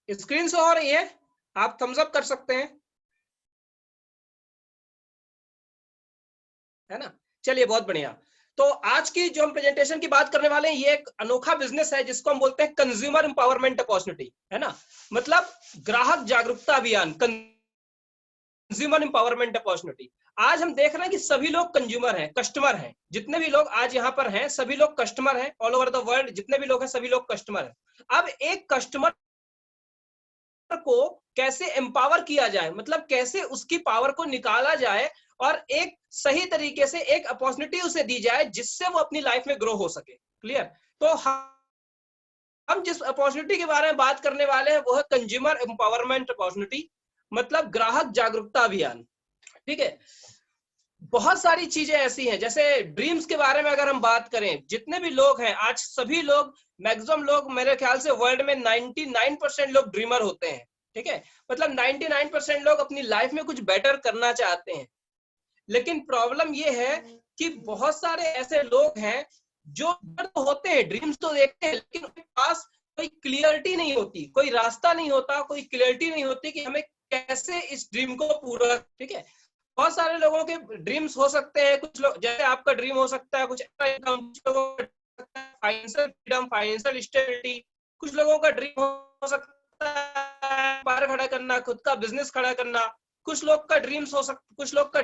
Screen show हो रही है, आप थम्स अप कर सकते हैं, है ना। चलिए बहुत बढ़िया। तो आज की जो हम प्रेजेंटेशन की बात करने वाले हैं, ये एक अनोखा बिजनेस है जिसको हम बोलते हैं कंज्यूमर एम्पावरमेंट अपॉर्चुनिटी, है ना। मतलब ग्राहक जागरूकता अभियान, कंज्यूमर एम्पावरमेंट अपॉर्चुनिटी। आज हम देख रहे हैं कि सभी लोग कंज्यूमर हैं, कस्टमर हैं। जितने भी लोग आज यहाँ पर हैं सभी लोग कस्टमर हैं, ऑल ओवर द वर्ल्ड जितने भी लोग हैं सभी लोग कस्टमर हैं। अब एक कस्टमर को कैसे एम्पावर किया जाए, मतलब कैसे उसकी पावर को निकाला जाए और एक सही तरीके से एक अपॉर्चुनिटी उसे दी जाए जिससे वो अपनी लाइफ में ग्रो हो सके। क्लियर। तो हम जिस अपॉर्चुनिटी के बारे में बात करने वाले हैं वो है कंज्यूमर एम्पावरमेंट अपॉर्चुनिटी, मतलब ग्राहक जागरूकता अभियान। ठीक है। बहुत सारी चीजें ऐसी हैं, जैसे ड्रीम्स के बारे में अगर हम बात करें, जितने भी लोग हैं आज सभी लोग, मैक्सिमम लोग मेरे ख्याल से वर्ल्ड में 99% लोग ड्रीमर होते हैं। ठीक है। मतलब 99% लोग अपनी लाइफ में कुछ बेटर करना चाहते हैं। लेकिन प्रॉब्लम ये है कि बहुत सारे ऐसे लोग हैं जो तो होते हैं, ड्रीम्स तो देखते हैं, लेकिन उनके पास कोई क्लियरिटी नहीं होती, कोई रास्ता नहीं होता, कोई क्लियरिटी नहीं होती कि हमें कैसे इस ड्रीम को पूरा। ठीक है। बहुत सारे लोगों के ड्रीम्स हो सकते हैं, कुछ लोग जैसे आपका ड्रीम हो सकता है कुछ फाइनेंशियल फ्रीडम, फाइनेंशियल स्टेबिलिटी। कुछ लोगों का ड्रीम हो सकता है व्यापार खड़ा करना, खुद का बिजनेस खड़ा करना। कुछ लोग का ड्रीम हो सकता है कुछ लोग का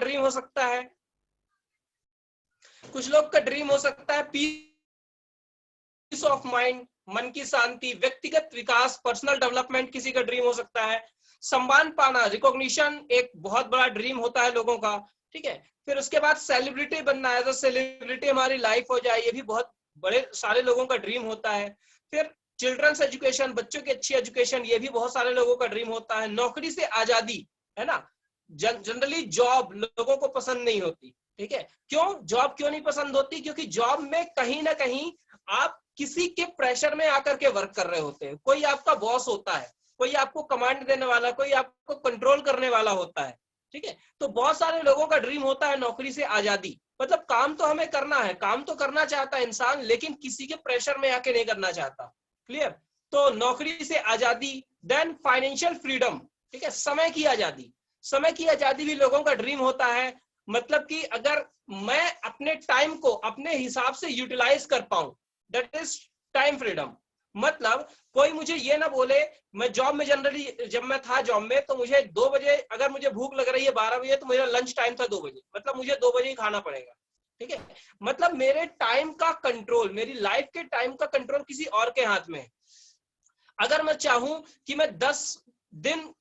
ड्रीम हो सकता है पीस ऑफ माइंड, मन की शांति, व्यक्तिगत विकास, पर्सनल डेवलपमेंट किसी का ड्रीम हो सकता है। सम्मान पाना, रिकॉग्निशन एक बहुत बड़ा ड्रीम होता है लोगों का। ठीक है। फिर उसके बाद सेलिब्रिटी बनना, एज अ सेलिब्रिटी हमारी लाइफ हो जाए, ये भी बहुत बड़े सारे लोगों का ड्रीम होता है। फिर चिल्ड्रंस एजुकेशन, बच्चों की अच्छी एजुकेशन, ये भी बहुत सारे लोगों का ड्रीम होता है। नौकरी से आजादी, है ना। जनरली जॉब लोगों को पसंद नहीं होती। ठीक है। जॉब क्यों नहीं पसंद होती? क्योंकि जॉब में कहीं ना कहीं आप किसी के प्रेशर में आकर के वर्क कर रहे होते हैं। कोई आपका बॉस होता है, कोई आपको कमांड देने वाला, कोई आपको कंट्रोल करने वाला होता है। ठीक है। तो बहुत सारे लोगों का ड्रीम होता है नौकरी से आजादी, मतलब काम तो हमें करना है, काम तो करना चाहता है इंसान, लेकिन किसी के प्रेशर में आके नहीं करना चाहता। क्लियर। तो नौकरी से आजादी, देन फाइनेंशियल फ्रीडम। ठीक है। समय की आजादी भी लोगों का ड्रीम होता है। मतलब कि अगर मैं अपने टाइम को अपने हिसाब से यूटिलाइज कर पाऊं, दैट इज टाइम फ्रीडम। मतलब कोई मुझे ये ना बोले, मैं जॉब में जनरली जब मैं था जॉब में तो मुझे 2 बजे अगर मुझे भूख लग रही है 12 बजे, तो मेरा लंच टाइम था 2 बजे, मतलब मुझे 2 बजे ही खाना पड़ेगा। ठीक है। मतलब मेरे टाइम का कंट्रोल, मेरी लाइफ के टाइम का कंट्रोल किसी और के हाथ में है। अगर मैं चाहूं कि मैं 10 दिन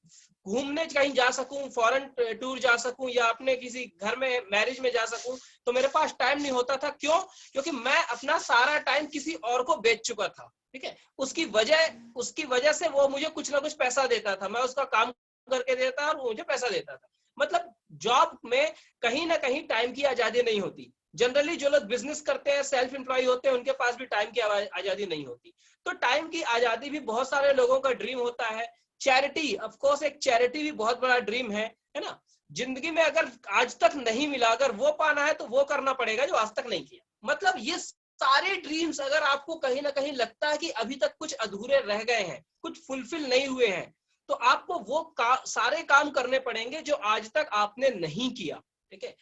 घूमने कहीं जा सकूं, फॉरेन टूर जा सकूं, या अपने किसी घर में मैरिज में जा सकूं, तो मेरे पास टाइम नहीं होता था। क्यों? क्योंकि मैं अपना सारा टाइम किसी और को बेच चुका था। ठीक है। उसकी वजह से वो मुझे कुछ ना कुछ पैसा देता था, मैं उसका काम करके देता और वो मुझे पैसा देता था। मतलब जॉब में कहीं ना कहीं टाइम की आजादी नहीं होती। जनरली जो लोग बिजनेस करते हैं, सेल्फ एम्प्लॉय होते हैं, उनके पास भी टाइम की आजादी नहीं होती। तो टाइम की आजादी भी बहुत सारे लोगों का ड्रीम होता है। चैरिटी, ऑफ कोर्स एक चैरिटी भी बहुत बड़ा ड्रीम है ना। जिंदगी में अगर आज तक नहीं मिला, अगर वो पाना है तो वो करना पड़ेगा जो आज तक नहीं किया। मतलब ये सारे ड्रीम्स अगर आपको कहीं ना कहीं लगता है कि अभी तक कुछ अधूरे रह गए हैं, कुछ फुलफिल नहीं हुए हैं, तो आपको वो सारे काम करने पड़ेंगे जो आज तक आपने नहीं किया। ठीक है।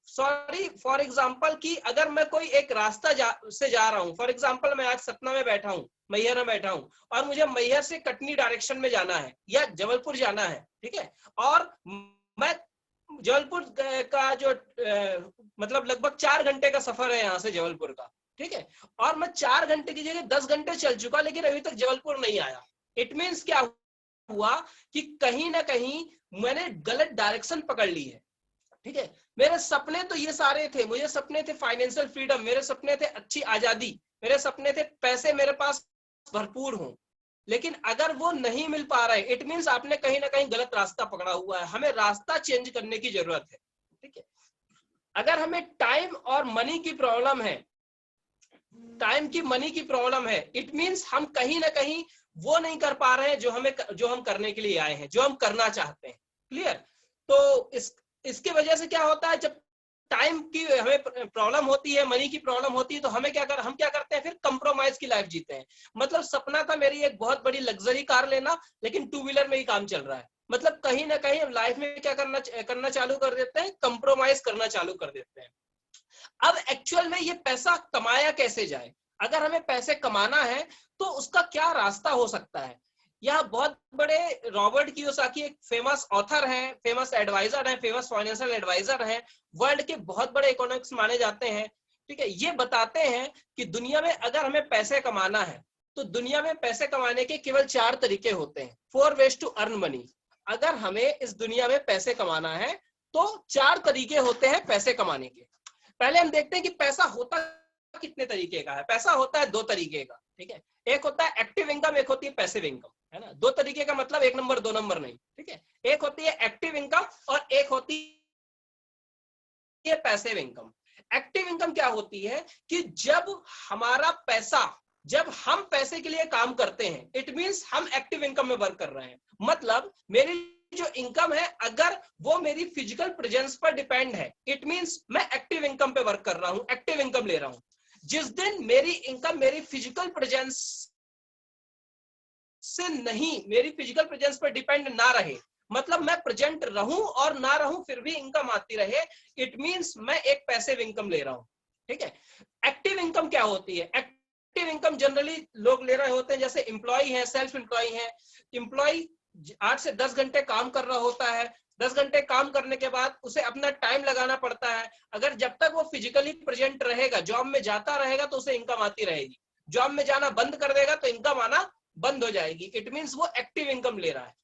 सॉरी फॉर एग्जाम्पल कि अगर मैं कोई एक रास्ता से जा रहा हूँ, फॉर एग्जाम्पल मैं आज सतना में बैठा हूँ, मैहर में बैठा हूँ, और मुझे मैहर से कटनी डायरेक्शन में जाना है या जबलपुर जाना है। ठीक है। और मैं जबलपुर का जो मतलब लगभग 4 घंटे का सफर है यहाँ से जबलपुर का। ठीक है। और मैं 4 घंटे की जगह 10 घंटे चल चुका, लेकिन अभी तक जबलपुर नहीं आया। इट मीन्स क्या हुआ कि कहीं ना कहीं मैंने गलत डायरेक्शन पकड़ ली है। ठीक है। मेरे सपने तो ये सारे थे, मुझे सपने थे फाइनेंशियल फ्रीडम, मेरे सपने थे अच्छी आजादी, मेरे सपने थे पैसे मेरे पास भरपूर हों। लेकिन अगर वो नहीं मिल पा रहा है, इट मींस आपने कहीं ना कहीं गलत रास्ता पकड़ा हुआ है। हमें रास्ता चेंज करने की जरूरत है। ठीक है। अगर हमें टाइम और मनी की प्रॉब्लम है, टाइम की मनी की प्रॉब्लम है, इट मींस हम कहीं ना कहीं वो नहीं कर पा रहे हैं जो हम करने के लिए आए हैं, जो हम करना चाहते हैं। क्लियर। तो इसकी वजह से क्या होता है, जब टाइम की हमें प्रॉब्लम होती है, मनी की प्रॉब्लम होती है, तो हम क्या करते हैं फिर कंप्रोमाइज की लाइफ जीते हैं। मतलब सपना था मेरी एक बहुत बड़ी लग्जरी कार लेना, लेकिन टू व्हीलर में ही काम चल रहा है। मतलब कहीं ना कहीं हम लाइफ में क्या करना चालू कर देते हैं, कंप्रोमाइज करना चालू कर देते हैं। अब एक्चुअल में ये पैसा कमाया कैसे जाए? अगर हमें पैसे कमाना है तो उसका क्या रास्ता हो सकता है? यह बहुत बड़े रॉबर्ट कियोसाकी एक फेमस ऑथर हैं, फेमस एडवाइजर हैं, फेमस फाइनेंशियल एडवाइजर हैं, वर्ल्ड के बहुत बड़े इकोनॉमिक्स माने जाते हैं। ठीक है, ये बताते हैं कि दुनिया में अगर हमें पैसे कमाना है तो दुनिया में पैसे कमाने के केवल 4 तरीके होते हैं, 4 ways टू अर्न मनी। अगर हमें इस दुनिया में पैसे कमाना है तो 4 तरीके होते हैं पैसे कमाने के। पहले हम देखते हैं कि पैसा होता कितने तरीके का है। पैसा होता है 2 तरीके का। ठीक है, एक होता है एक्टिव इनकम, एक होती है पैसिव इनकम, है ना। 2 तरीके का मतलब 1 नंबर 2 नंबर नहीं। ठीक है, एक होती है एक्टिव इनकम और एक होती है पैसिव इनकम। एक्टिव इनकम क्या होती है कि जब हम पैसे के लिए काम करते हैं, इट मींस हम एक्टिव इनकम में वर्क कर रहे हैं। मतलब मेरी जो इनकम है अगर वो मेरी फिजिकल प्रेजेंस पर डिपेंड है, इट मींस मैं एक्टिव इनकम पे वर्क कर रहा हूं, एक्टिव इनकम ले रहा हूं। जिस दिन मेरी इनकम मेरी फिजिकल प्रेजेंस से नहीं, मेरी फिजिकल प्रेजेंस पर डिपेंड ना रहे, मतलब मैं प्रेजेंट रहूं और ना रहूं फिर भी इनकम आती रहे, इट मींस मैं एक पैसिव इनकम ले रहा हूं। ठीक है, एक्टिव इनकम क्या होती है? एक्टिव इनकम जनरली लोग ले रहे होते हैं, जैसे एम्प्लॉय है, सेल्फ एम्प्लॉय है। एम्प्लॉय 8 से 10 घंटे काम कर रहा होता है। 10 घंटे काम करने के बाद उसे अपना टाइम लगाना पड़ता है। अगर जब तक वो फिजिकली प्रेजेंट रहेगा, जॉब में जाता रहेगा, तो उसे इनकम आती रहेगी। जॉब में जाना बंद कर देगा तो इनकम आना बंद हो जाएगी, इट मींस वो एक्टिव इनकम ले रहा है।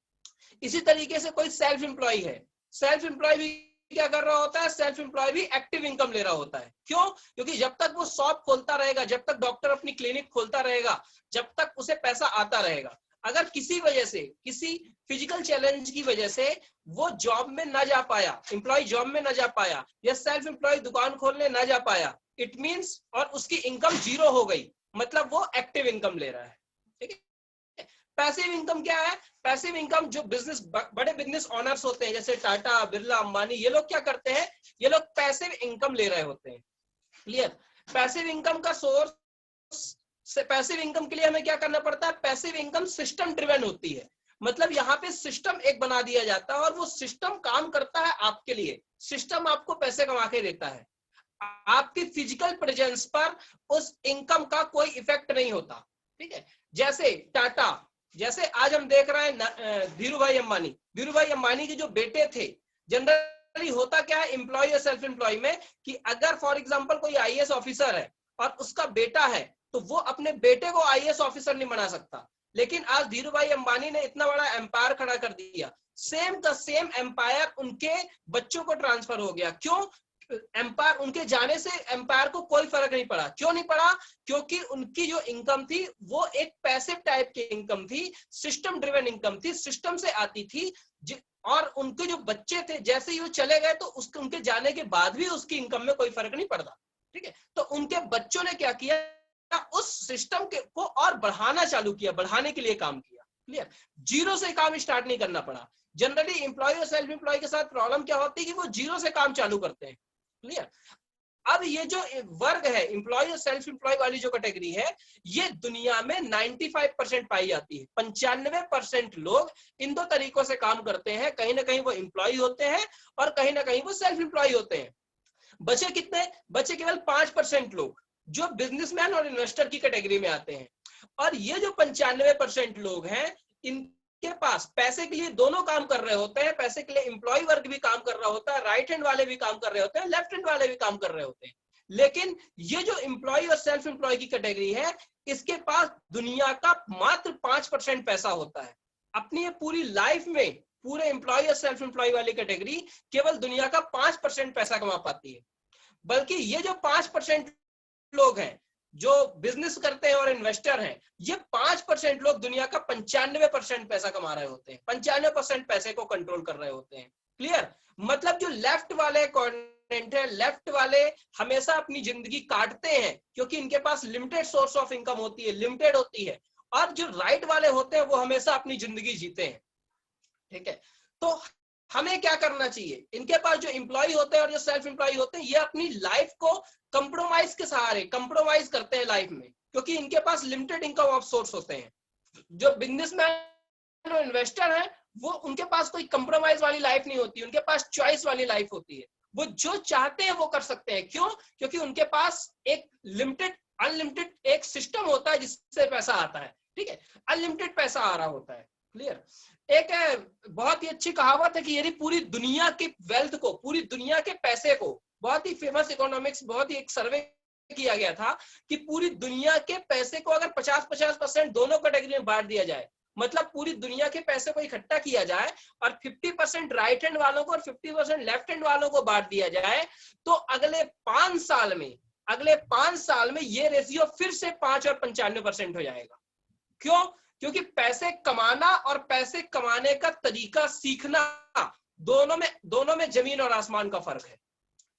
इसी तरीके से कोई सेल्फ एम्प्लॉय है, सेल्फ एम्प्लॉय भी क्या कर रहा होता है? सेल्फ एम्प्लॉय भी एक्टिव इनकम ले रहा होता है। क्यों? क्योंकि जब तक वो शॉप खोलता रहेगा, जब तक डॉक्टर अपनी क्लिनिक खोलता रहेगा, जब तक उसे पैसा आता रहेगा। अगर किसी वजह से, किसी फिजिकल चैलेंज की वजह से वो जॉब में ना जा पाया, एम्प्लॉय जॉब में ना जा पाया, या सेल्फ एम्प्लॉय दुकान खोलने ना जा पाया, इट मींस और उसकी इनकम 0 हो गई, मतलब वो एक्टिव इनकम ले रहा है। ठीक है, पैसिव इनकम क्या है? पैसिव इनकम जो बड़े बिजनेस ओनर्स होते हैं, जैसे टाटा, बिरला, अंबानी, ये लोग क्या करते हैं? ये लोग पैसिव इनकम ले रहे होते हैं। क्लियर? पैसिव इनकम का सोर्स, पैसिव इनकम के लिए हमें क्या करना पड़ता है? पैसिव इनकम सिस्टम ड्रिवन होती है। मतलब यहाँ पे सिस्टम एक बना दिया जाता है और वो सिस्टम काम करता है आपके लिए। सिस्टम आपको पैसे कमा के देता है, आपकी फिजिकल प्रेजेंस पर उस इनकम का कोई इफेक्ट नहीं होता। ठीक है, जैसे टाटा, जैसे आज हम देख रहे हैं धीरू भाई अंबानी के जो बेटे थे, जनरली होता क्या है एम्प्लॉय और सेल्फ एम्प्लॉय में, कि अगर फॉर एग्जांपल कोई आईएएस ऑफिसर है और उसका बेटा है, तो वो अपने बेटे को आईएएस ऑफिसर नहीं बना सकता। लेकिन आज धीरू भाई अंबानी ने इतना बड़ा एम्पायर खड़ा कर दिया, सेम का सेम एम्पायर उनके बच्चों को ट्रांसफर हो गया। क्यों? एम्पायर, उनके जाने से एम्पायर को कोई फर्क नहीं पड़ा। क्यों नहीं पड़ा? क्योंकि उनकी जो इनकम थी वो एक पैसिव टाइप की इनकम थी, सिस्टम ड्रिवन इनकम थी, सिस्टम से आती थी। और उनके जो बच्चे थे, जैसे ही वो चले गए तो उनके जाने के बाद भी उसकी इनकम में कोई फर्क नहीं पड़ता। ठीक है, तो उनके बच्चों ने क्या किया? उस सिस्टम को और बढ़ाना चालू किया, बढ़ाने के लिए काम किया। क्लियर? 0 से काम स्टार्ट नहीं करना पड़ा। जनरली एम्प्लॉय और सेल्फ एम्प्लॉय के साथ प्रॉब्लम क्या होती है कि वो 0 से काम चालू करते हैं। क्लियर? अब ये जो वर्ग है, एम्प्लॉय और सेल्फ एम्प्लॉय वाली जो कैटेगरी है, ये दुनिया में 95% पाई जाती है। 95% लोग इन 2 तरीकों से काम करते हैं, कहीं ना कहीं वो एम्प्लॉय होते हैं और कहीं ना कहीं वो सेल्फ एम्प्लॉय होते हैं। बचे कितने? बचे केवल 5% लोग जो बिजनेसमैन और इन्वेस्टर की कैटेगरी में आते हैं। और ये जो 95% लोग हैं, इनके पास पैसे के लिए दोनों काम कर रहे होते हैं। पैसे के लिए एम्प्लॉय वर्ग भी काम कर रहा होता है, राइट हैंड वाले भी काम कर रहे होते हैं, लेफ्ट हैंड वाले भी काम कर रहे होते हैं। लेकिन ये जो एम्प्लॉय और सेल्फ एम्प्लॉय की कैटेगरी है, इसके पास दुनिया का मात्र 5% पैसा होता है। अपनी पूरी लाइफ में पूरे एम्प्लॉय और सेल्फ एम्प्लॉय वाली कैटेगरी केवल दुनिया का 5% पैसा कमा पाती है। बल्कि ये जो 5% लोग हैं जो बिजनेस करते हैं और इन्वेस्टर हैं, ये 5% लोग दुनिया का 95% पैसा कमा रहे होते हैं, 95% पैसे को कंट्रोल कर रहे होते हैं। क्लियर? मतलब जो लेफ्ट वाले कॉर्पोरेट है, लेफ्ट वाले हमेशा अपनी जिंदगी काटते हैं क्योंकि इनके पास लिमिटेड सोर्स ऑफ इनकम होती है, लिमिटेड होती है। और जो राइट वाले होते हैं वो हमेशा अपनी जिंदगी जीते हैं। ठीक है, तो हमें क्या करना चाहिए, इनके पास जो एम्प्लॉय होते हैं और जो सेल्फ एम्प्लॉय होते हैं, ये अपनी लाइफ को कंप्रोमाइज के सहारे कंप्रोमाइज करते हैं लाइफ में, क्योंकि इनके पास लिमिटेड इनकम ऑफ सोर्स होते हैं। जो बिजनेसमैन और इन्वेस्टर है, वो उनके पास कोई कंप्रोमाइज वाली लाइफ नहीं होती, उनके पास चॉइस वाली लाइफ होती है। वो जो चाहते हैं वो कर सकते हैं। क्यों? क्योंकि उनके पास एक लिमिटेड अनलिमिटेड एक सिस्टम होता है जिससे पैसा आता है। ठीक है, अनलिमिटेड पैसा आ रहा होता है। क्लियर? एक बहुत ही अच्छी कहावत है कि यदि पूरी दुनिया के वेल्थ को, पूरी दुनिया के पैसे को, बहुत ही फेमस इकोनॉमिक्स, बहुत ही एक सर्वे किया गया था कि पूरी दुनिया के पैसे को अगर 50-50% दोनों कैटेगरी में बांट दिया जाए, मतलब पूरी दुनिया के पैसे को इकट्ठा किया जाए और 50% राइट हैंड वालों को और 50% लेफ्ट हैंड वालों को बांट दिया जाए, तो अगले 5 साल में ये रेशियो फिर से 5 और 95% हो जाएगा। क्यों? क्योंकि पैसे कमाना और पैसे कमाने का तरीका सीखना, दोनों में जमीन और आसमान का फर्क है।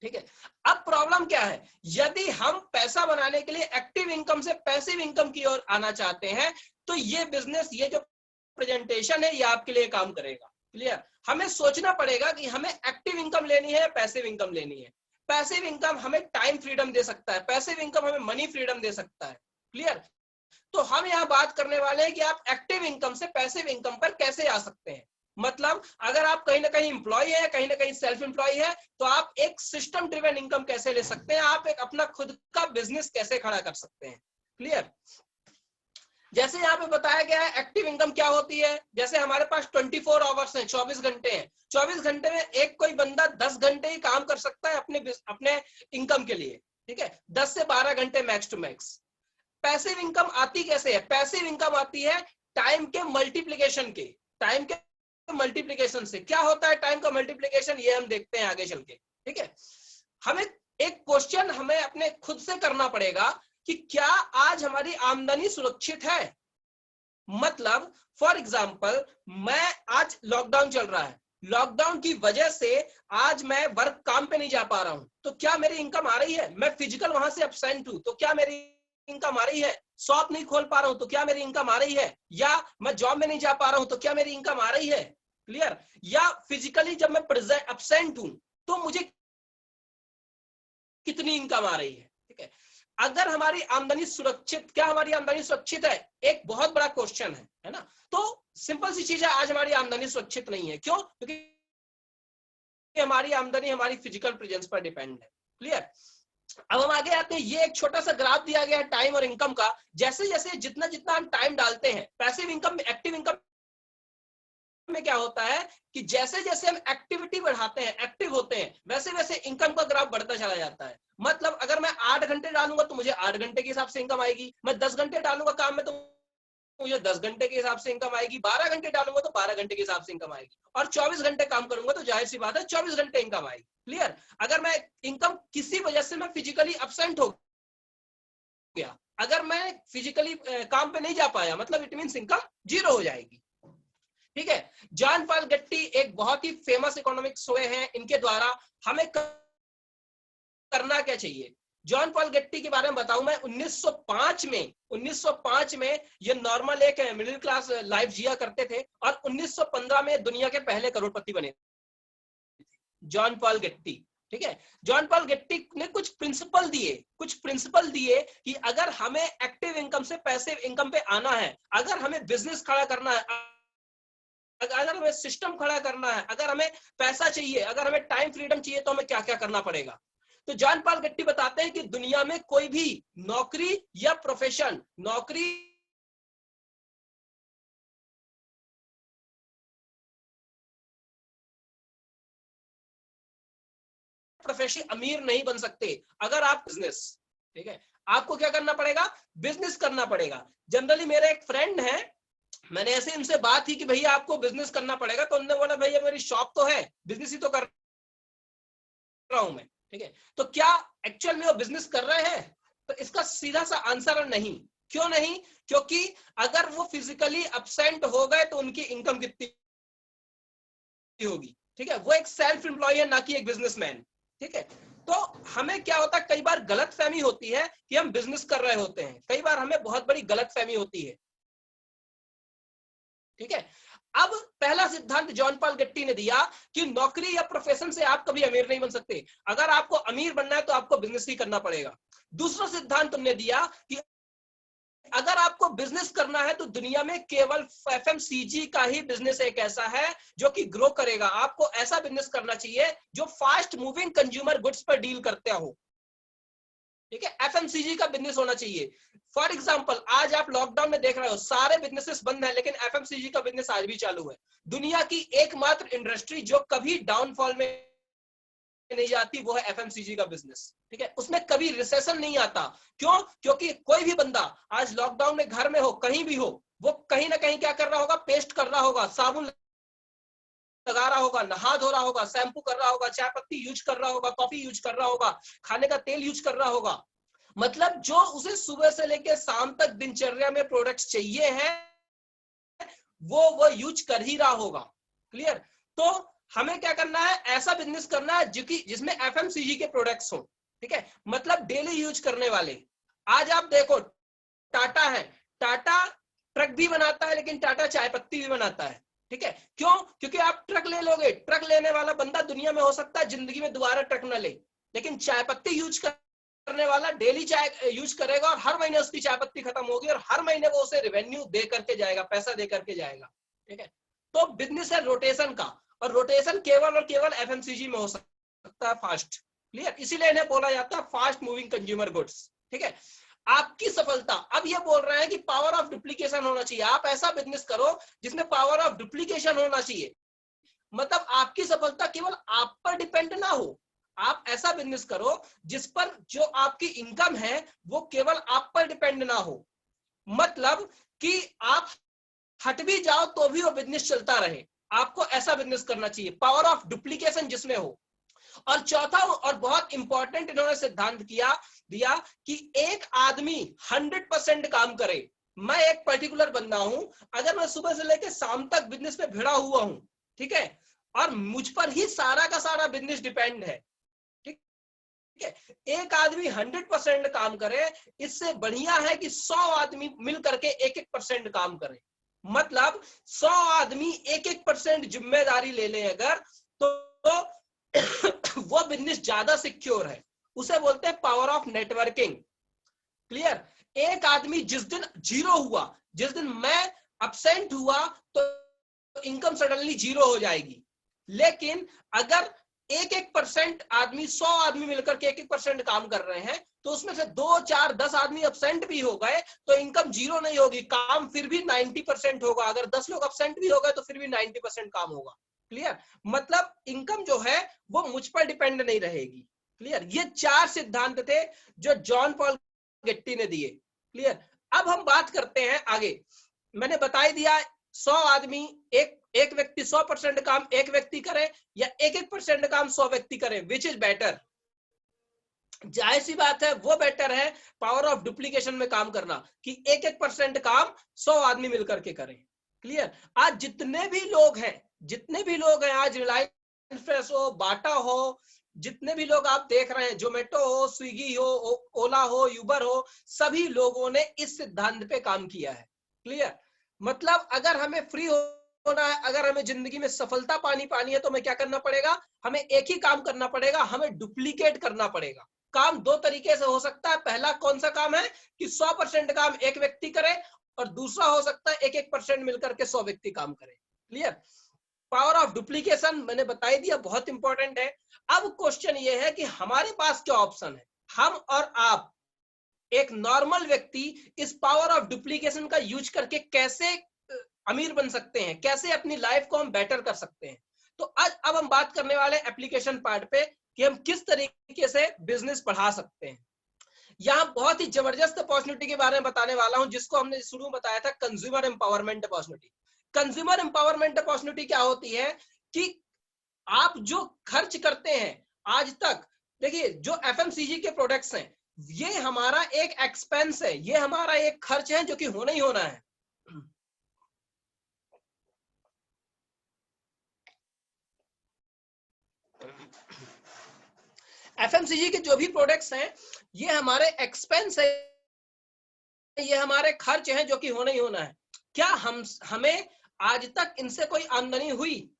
ठीक है, अब प्रॉब्लम क्या है, यदि हम पैसा बनाने के लिए एक्टिव इनकम से पैसिव इनकम की ओर आना चाहते हैं, तो ये बिजनेस, ये जो प्रेजेंटेशन है, ये आपके लिए काम करेगा। क्लियर? हमें सोचना पड़ेगा कि हमें एक्टिव इनकम लेनी है, पैसिव इनकम लेनी है। पैसिव इनकम हमें टाइम फ्रीडम दे सकता है, पैसिव इनकम हमें मनी फ्रीडम दे सकता है। क्लियर? तो हम यहाँ बात करने वाले हैं कि आप एक्टिव इनकम से पैसिव इनकम पर कैसे आ सकते हैं। मतलब अगर आप कहीं ना कहीं एम्प्लॉय है, कहीं ना कहीं सेल्फ एम्प्लॉय है, तो आप एक सिस्टम ड्रिवन इनकम कैसे ले सकते हैं, आप एक अपना खुद का बिजनेस कैसे खड़ा कर सकते हैं। क्लियर? जैसे यहाँ पे बताया गया है एक्टिव इनकम क्या होती है। जैसे हमारे पास 24 आवर्स हैं, 24 घंटे हैं। 24 घंटे में एक कोई बंदा 10 घंटे ही काम कर सकता है अपने इनकम के लिए। ठीक है, 10 से 12 घंटे max to max. Passive income आती कैसे है? पैसिव इनकम आती है टाइम के मल्टीप्लिकेशन के, टाइम के मल्टीप्लिकेशन से। क्या होता है टाइम का मल्टीप्लिकेशन, ये हम देखते हैं आगे चल के। ठीक है, हमें एक क्वेश्चन हमें अपने खुद से करना पड़ेगा कि क्या आज हमारी आमदनी सुरक्षित है। मतलब फॉर एग्जांपल, मैं आज लॉकडाउन चल रहा है, लॉकडाउन की वजह से आज मैं वर्क काम पे नहीं जा पा रहा हूं, तो क्या मेरी इनकम आ रही है? मैं फिजिकल वहां से एब्सेंट हूं, तो क्या मेरी इनकम आ रही है? शॉप नहीं खोल पा रहा हूं, तो क्या मेरी इनकम आ रही है? या मैं जॉब में नहीं जा पा रहा हूं, तो क्या मेरी इनकम आ रही है? क्लियर? या फिजिकली जब मैं प्रेजेंट एब्सेंट हूं, तो मुझे कितनी इनकम आ रही है? ठीक है, अगर हमारी आमदनी सुरक्षित, क्या हमारी आमदनी सुरक्षित है? एक बहुत बड़ा क्वेश्चन है ना। तो सिंपल सी चीज है, आज हमारी आमदनी सुरक्षित नहीं है। क्यों? क्योंकि हमारी आमदनी हमारी फिजिकल प्रेजेंस पर डिपेंड है। क्लियर? अब हम आगे आते हैं। ये एक छोटा सा ग्राफ दिया गया है टाइम और इनकम का। जैसे जैसे जितना जितना हम टाइम डालते हैं पैसिव इनकम में, एक्टिव इनकम में क्या होता है कि जैसे जैसे हम एक्टिविटी बढ़ाते हैं, एक्टिव होते हैं, वैसे वैसे इनकम का ग्राफ बढ़ता चला जाता है। मतलब अगर मैं 8 घंटे डालूंगा तो मुझे 8 घंटे के हिसाब से इनकम आएगी। मैं 10 घंटे डालूंगा काम में तो मुझे 10 घंटे के हिसाब से इनकम आएगी। 12 घंटे डालूंगा तो 12 घंटे के हिसाब से इनकम आएगी। और 24 घंटे काम करूंगा तो जाहिर सी बात है 24 घंटे इनकम आएगी। क्लियर? अगर मैं इनकम किसी वजह से मैं फिजिकली एब्सेंट हो गया, अगर मैं फिजिकली काम पे नहीं जा पाया, मतलब इट मींस इनकम जीरो हो जाएगी। ठीक है, जॉन पॉल गेट्टी एक बहुत ही फेमस इकोनॉमिक्स हुए हैं, इनके द्वारा हमें करना क्या चाहिए। जॉन पॉल गेट्टी के बारे में बताऊं मैं, 1905 में ये नॉर्मल एक मिडिल क्लास लाइफ जिया करते थे और 1915 में दुनिया के पहले करोड़पति बने जॉन पॉल गेट्टी। ठीक है, जॉन पॉल गेट्टी ने कुछ प्रिंसिपल दिए कि अगर हमें एक्टिव इनकम से पैसिव इनकम पे आना है, अगर हमें बिजनेस खड़ा करना है, अगर हमें सिस्टम खड़ा करना है, अगर हमें पैसा चाहिए, अगर हमें टाइम फ्रीडम चाहिए, तो हमें क्या क्या करना पड़ेगा। तो जॉन पॉल गेट्टी बताते हैं कि दुनिया में कोई भी नौकरी या प्रोफेशन, नौकरी प्रोफेशन अमीर नहीं बन सकते अगर आप बिजनेस। ठीक है, आपको क्या करना पड़ेगा? बिजनेस करना पड़ेगा। जनरली मेरे एक फ्रेंड है, मैंने ऐसे इनसे बात की कि भैया आपको बिजनेस करना पड़ेगा, तो उन्होंने बोला भैया मेरी शॉप तो है, बिजनेस ही तो कर रहा हूं मैं। ठीक है, तो क्या एक्चुअल में वो बिजनेस कर रहे हैं? तो इसका सीधा सा आंसर है नहीं। क्यों नहीं? क्योंकि अगर वो फिजिकली एब्सेंट हो गए तो उनकी इनकम कितनी होगी। ठीक है, वो एक सेल्फ एम्प्लॉय है, ना कि एक बिजनेसमैन। ठीक है, तो हमें क्या होता है, कई बार गलत फहमी होती है कि हम बिजनेस कर रहे होते हैं, कई बार हमें बहुत बड़ी गलत फहमी होती है। ठीक है, अब पहला सिद्धांत जॉन पॉल गेट्टी ने दिया कि नौकरी या प्रोफेशन से आप कभी अमीर नहीं बन सकते, अगर आपको अमीर बनना है तो आपको बिजनेस ही करना पड़ेगा। दूसरा सिद्धांत उन्होंने दिया कि अगर आपको बिजनेस करना है तो दुनिया में केवल एफएमसीजी का ही बिजनेस एक ऐसा है जो कि ग्रो करेगा। आपको ऐसा बिजनेस करना चाहिए जो फास्ट मूविंग कंज्यूमर गुड्स पर डील करते हो, ठीक है, एफएमसीजी का बिजनेस होना चाहिए। फॉर एग्जांपल आज आप लॉकडाउन में देख रहे हो सारे बिजनेसेस बंद है, लेकिन एफएमसीजी का बिजनेस आज भी चालू है। दुनिया की एकमात्र इंडस्ट्री जो कभी डाउनफॉल में नहीं जाती वो है एफएमसीजी का बिजनेस, ठीक है, उसमें कभी रिसेशन नहीं आता। क्यों? क्योंकि कोई भी बंदा आज लॉकडाउन में घर में हो, कहीं भी हो, वो कहीं ना कहीं क्या कर रहा होगा, पेस्ट कर रहा होगा, साबुन लगा रहा होगा, नहा धो रहा होगा, शैम्पू कर रहा होगा, चाय पत्ती यूज कर रहा होगा, कॉफी यूज कर रहा होगा, खाने का तेल यूज कर रहा होगा। मतलब जो उसे सुबह से लेकर शाम तक दिनचर्या में प्रोडक्ट्स चाहिए हैं वो यूज कर ही रहा होगा। क्लियर? तो हमें क्या करना है, ऐसा बिजनेस करना है जिसमें एफएमसीजी के प्रोडक्ट्स हो, ठीक है, मतलब डेली यूज करने वाले। आज आप देखो टाटा है, टाटा ट्रक भी बनाता है लेकिन टाटा चाय पत्ती भी बनाता है, ठीक है, क्यों? क्योंकि आप ट्रक ले लोगे, ट्रक लेने वाला बंदा दुनिया में हो सकता है जिंदगी में दोबारा ट्रक न ले, लेकिन चाय पत्ती यूज करने वाला डेली चाय यूज करेगा और हर महीने उसकी चाय पत्ती खत्म होगी और हर महीने वो उसे रेवेन्यू दे करके जाएगा, पैसा दे करके जाएगा, ठीक है। तो बिजनेस है रोटेशन का, और रोटेशन केवल और केवल एफएमसीजी में हो सकता है फास्ट। क्लियर? इसीलिए इन्हें बोला जाता है फास्ट मूविंग कंज्यूमर गुड्स, ठीक है। आपकी सफलता, अब ये बोल रहे हैं कि पावर ऑफ डुप्लीकेशन होना चाहिए। आप ऐसा बिजनेस करो जिसमें पावर ऑफ डुप्लीकेशन होना चाहिए, मतलब आपकी सफलता केवल आप पर डिपेंड ना हो। आप ऐसा बिजनेस करो जिस पर जो आपकी इनकम है वो केवल आप पर डिपेंड ना हो, मतलब कि आप हट भी जाओ तो भी वो बिजनेस चलता रहे। आपको ऐसा बिजनेस करना चाहिए, पावर ऑफ डुप्लीकेशन जिसमें हो। और चौथा और बहुत इंपॉर्टेंट इन्होंने सिद्धांत दिया कि एक आदमी 100% काम करे। मैं एक पर्टिकुलर बंदा हूं, अगर मैं सुबह से लेकर शाम तक बिजनेस में भिड़ा हुआ हूं, ठीक है, और मुझ पर ही सारा का सारा बिजनेस डिपेंड है, ठीक है, एक आदमी 100% काम करे, इससे बढ़िया है कि 100 आदमी मिल करके 1-1% काम करे। मतलब 100 आदमी 1-1% जिम्मेदारी ले ले अगर, तो वो बिजनेस ज्यादा सिक्योर है। उसे बोलते हैं पावर ऑफ नेटवर्किंग। क्लियर? एक आदमी जिस दिन जीरो हुआ, जिस दिन मैं अब्सेंट हुआ, तो इनकम सडनली जीरो हो जाएगी। लेकिन अगर 1-1% आदमी, 100 आदमी मिलकर के 1-1% काम कर रहे हैं, तो उसमें से 2, 4, 10 आदमी अब्सेंट भी हो गए तो इनकम जीरो नहीं होगी, काम फिर भी 90% होगा। अगर 10 लोग अब्सेंट भी हो गए तो फिर भी 90% काम होगा। क्लियर? मतलब इनकम जो है वो मुझ पर डिपेंड नहीं रहेगी। क्लियर? ये 4 सिद्धांत थे जो जॉन पॉल गेट्टी ने दिए। क्लियर? अब हम बात करते हैं आगे। मैंने बता ही दिया 100 आदमी, एक व्यक्ति 100% काम एक व्यक्ति करे या 1-1% काम 100 व्यक्ति करे, विच इज बेटर? जाहिर सी बात है वो बेटर है पावर ऑफ डुप्लीकेशन में काम करना, कि 1-1% काम 100 आदमी मिलकर के करें। क्लियर? आज जितने भी लोग हैं आज रिलायंस फ्रेश हो, बाटा हो, जितने भी लोग आप देख रहे हैं, जोमेटो हो, स्विगी हो, ओला हो, यूबर हो, सभी लोगों ने इस सिद्धांत पे काम किया है। क्लियर? मतलब अगर हमें फ्री होना है, अगर हमें जिंदगी में सफलता पानी है, तो हमें क्या करना पड़ेगा? हमें एक ही काम करना पड़ेगा, हमें डुप्लीकेट करना पड़ेगा। काम 2 तरीके से हो सकता है। पहला कौन सा काम है कि 100% काम एक व्यक्ति करे, और दूसरा हो सकता है 1-1% मिलकर के 100 व्यक्ति काम करें। क्लियर? पावर ऑफ डुप्लीकेशन मैंने बता ही दिया, बहुत इंपॉर्टेंट है। अब क्वेश्चन ये है कि हमारे पास क्या ऑप्शन है? हम और आप, एक नॉर्मल व्यक्ति, इस पावर ऑफ डुप्लीकेशन का यूज करके कैसे अमीर बन सकते हैं, कैसे अपनी लाइफ को हम बेटर कर सकते हैं। तो आज अब हम बात करने वाले एप्लीकेशन पार्ट पे कि हम किस तरीके से बिजनेस बढ़ा सकते हैं। यहां बहुत ही जबरदस्त अपॉर्चुनिटी के बारे में बताने वाला हूं, जिसको हमने शुरू में बताया था consumer empowerment opportunity. Consumer empowerment opportunity क्या होती है कि आप जो खर्च करते हैं आज तक, देखिए जो एफएमसीजी के प्रोडक्ट्स हैं, ये हमारा एक एक्सपेंस है, ये हमारा एक खर्च है जो कि होना ही होना है। एफएमसीजी के जो भी प्रोडक्ट्स हैं ये हमारे एक्सपेंस है, ये हमारे खर्च हैं जो कि होना ही होना है। क्या हमें आज तक इनसे कोई आमदनी हुई?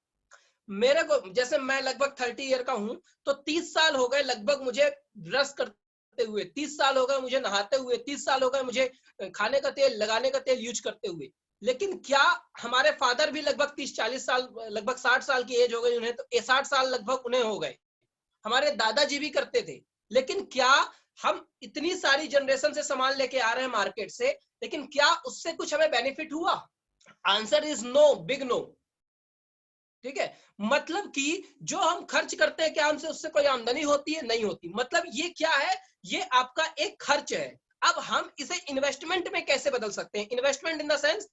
मेरे को, जैसे मैं लगभग 30 ईयर का हूं, तो 30 साल हो गए लगभग मुझे ब्रश करते हुए, 30 साल हो गए मुझे नहाते हुए, 30 साल हो गए मुझे खाने का तेल, लगाने का तेल यूज करते हुए। लेकिन क्या हमारे फादर भी लगभग 30-40 साल, लगभग 60 साल की एज हो गई उन्हें, तो 60 साल लगभग उन्हें हो गए। हमारे दादाजी भी करते थे। लेकिन क्या हम इतनी सारी जनरेशन से सामान लेके आ रहे हैं मार्केट से, लेकिन क्या उससे कुछ हमें बेनिफिट हुआ? Answer is no, big no. ठीक है, मतलब कि जो हम खर्च करते हैं, क्या हमसे उससे कोई आमदनी होती है? नहीं होती। मतलब ये क्या है? ये आपका एक खर्च है। अब हम इसे इन्वेस्टमेंट में कैसे बदल सकते हैं? इन्वेस्टमेंट इन द सेंस,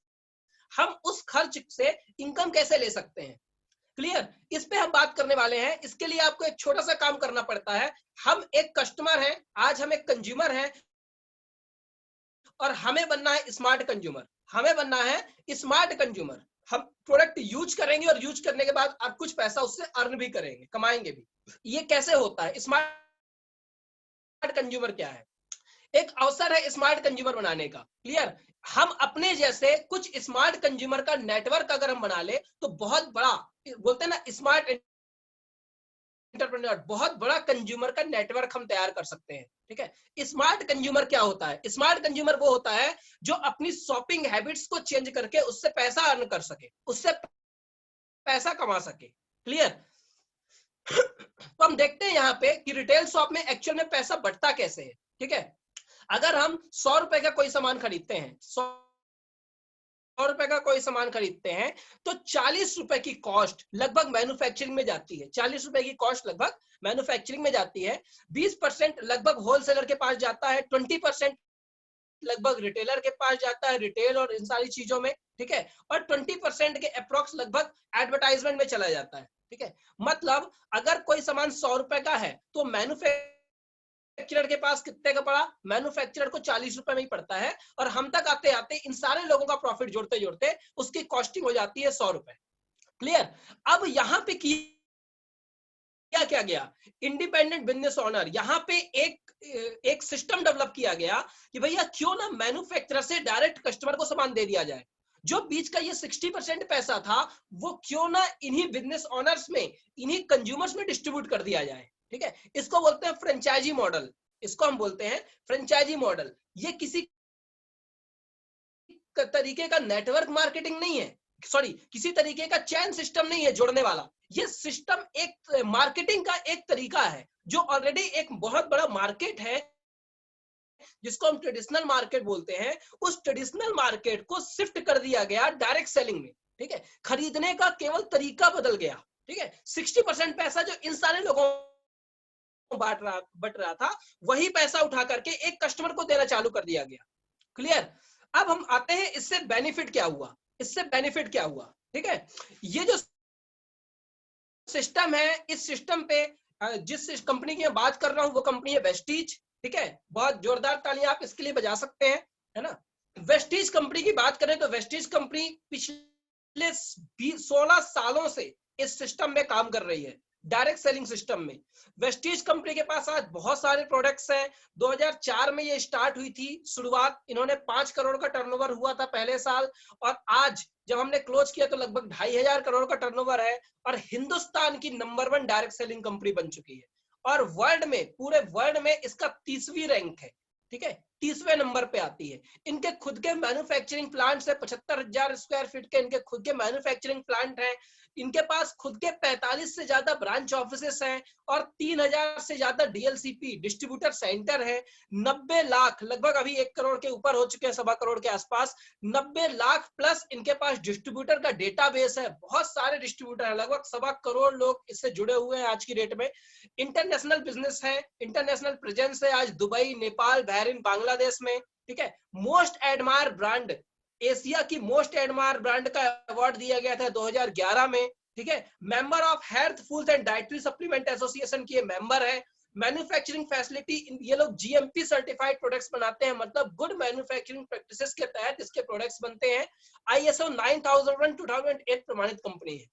हम उस खर्च से इनकम कैसे ले सकते हैं? क्लियर? इस पे हम बात करने वाले हैं। इसके लिए आपको एक छोटा सा काम करना पड़ता है। हम एक कस्टमर हैं, आज हम एक कंज्यूमर हैं, और हमें बनना है स्मार्ट कंज्यूमर। हमें बनना है स्मार्ट कंज्यूमर। हम प्रोडक्ट यूज करेंगे, और यूज करने के बाद आप कुछ पैसा उससे अर्न भी करेंगे, कमाएंगे भी। ये कैसे होता है? स्मार्ट कंज्यूमर क्या है? एक अवसर है स्मार्ट कंज्यूमर बनाने का। क्लियर? हम अपने जैसे कुछ स्मार्ट कंज्यूमर का नेटवर्क अगर हम बना ले, तो बहुत बड़ा, बोलते हैं ना स्मार्ट एंटरप्रेन्योर, बहुत बड़ा कंज्यूमर का नेटवर्क हम तैयार कर सकते हैं। ठीक है, स्मार्ट कंज्यूमर क्या होता है? स्मार्ट कंज्यूमर वो होता है जो अपनी शॉपिंग हैबिट्स को चेंज करके उससे पैसा अर्न कर सके, उससे पैसा कमा सके। क्लियर? तो हम देखते हैं यहाँ पे कि रिटेल शॉप में एक्चुअल में पैसा बढ़ता कैसे है। ठीक है, अगर हम 100 रुपए का कोई सामान खरीदते हैं, 100 रुपए का कोई सामान खरीदते हैं, तो 40 रुपए की कॉस्ट लगभग मैन्युफैक्चरिंग में जाती है। 40 रुपए की कॉस्ट लगभग मैन्युफैक्चरिंग में जाती है। 20% लगभग होलसेलर के पास जाता है, 20% लगभग रिटेलर के पास जाता है, रिटेल और इन सारी चीजों में। ठीक है, और 20% के अप्रोक्स लगभग एडवर्टाइजमेंट में चला जाता है। ठीक है, मतलब अगर कोई सामान 100 रुपए का है, तो मैन्युफैक्चरर के पास कितने का पड़ा? मैन्युफैक्चरर को 40 रुपए में ही पड़ता है, और हम तक आते आते इन सारे लोगों का प्रॉफिट जोड़ते जोड़ते उसकी कॉस्टिंग हो जाती है 100 रुपए। क्लियर? अब यहां पे क्या गया? इंडिपेंडेंट बिजनेस ओनर, यहां पे एक सिस्टम डेवलप किया गया कि भैया क्यों ना मैन्युफैक्चरर से डायरेक्ट कस्टमर को सामान दे दिया जाए। जो बीच का ये 60% पैसा था, वो क्यों ना इन्हीं बिजनेस ओनर्स में, इन्हीं कंज्यूमर्स में डिस्ट्रीब्यूट कर दिया जाए। ठीक है, इसको बोलते हैं फ्रेंचाइजी मॉडल। इसको हम बोलते हैं फ्रेंचाइजी मॉडल। ये किसी तरीके का नेटवर्क मार्केटिंग नहीं है, सॉरी, किसी तरीके का चैन सिस्टम नहीं है जोड़ने वाला। ये सिस्टम एक मार्केटिंग का एक तरीका है, जो ऑलरेडी एक बहुत बड़ा मार्केट है, जिसको हम ट्रेडिशनल मार्केट बोलते हैं। उस ट्रेडिशनल मार्केट को शिफ्ट कर दिया गया डायरेक्ट सेलिंग में। ठीक है, खरीदने का केवल तरीका बदल गया। ठीक है, 60% पैसा जो इन सारे लोगों को बट रहा था, वही पैसा उठा करके एक कस्टमर को देना चालू कर दिया गया। क्लियर? अब हम आते हैं इससे बेनिफिट क्या हुआ। इससे बेनिफिट क्या हुआ? ठीक है, ये जो सिस्टम है, इस सिस्टम पे जिस कंपनी की मैं बात कर रहा हूं, वो कंपनी है वेस्टीज। ठीक है, बहुत जोरदार तालियां आप इसके लिए बजा सकते हैं, है ना? वेस्टीज कंपनी की बात करें तो वेस्टीज कंपनी पिछले 16 सालों से इस सिस्टम में काम कर रही है, डायरेक्ट सेलिंग सिस्टम में। वेस्टीज कंपनी के पास आज बहुत सारे प्रोडक्ट्स हैं। 2004 में ये स्टार्ट हुई थी शुरुआत, इन्होंने 5 करोड़ का टर्नओवर हुआ था पहले साल, और आज जब हमने क्लोज किया तो लगभग 2,500 करोड़ का टर्नओवर है, और हिंदुस्तान की नंबर 1 डायरेक्ट सेलिंग कंपनी बन चुकी है। और वर्ल्ड में, पूरे वर्ल्ड में इसका 30वीं रैंक है। ठीक है, 30वें नंबर पे आती है। इनके खुद के मैन्युफैक्चरिंग प्लांट्स है, 75,000 स्क्वायर फीट के इनके खुद के मैन्युफैक्चरिंग प्लांट हैं। इनके पास खुद के 45 से ज्यादा ब्रांच ऑफिसेस हैं, और 3,000 से ज्यादा डीएलसीपी डिस्ट्रीब्यूटर सेंटर है। 90 लाख, लगभग अभी 1 करोड़ के ऊपर हो चुके हैं, 1.25 करोड़ के आसपास, 90 लाख प्लस इनके पास डिस्ट्रीब्यूटर का डेटाबेस है। बहुत सारे डिस्ट्रीब्यूटर है, लगभग 1.25 करोड़ लोग इससे जुड़े हुए हैं आज की डेट में। इंटरनेशनल बिजनेस है, इंटरनेशनल प्रेजेंस है आज दुबई, नेपाल, बहरीन, बांग्लादेश में। ठीक है, मोस्ट एडमायर ब्रांड, एशिया की मोस्ट एडमायर ब्रांड का अवार्ड दिया गया था 2011 में। ठीक है, member of health foods and dietary supplement association की मेंबर है। मैन्युफैक्चरिंग फैसिलिटी, ये लोग जीएमपी सर्टिफाइड प्रोडक्ट्स बनाते हैं, मतलब गुड मैन्युफैक्चरिंग प्रैक्टिसेस के तहत इसके प्रोडक्ट्स बनते हैं। आईएसओ 9001 2008 प्रमाणित कंपनी है।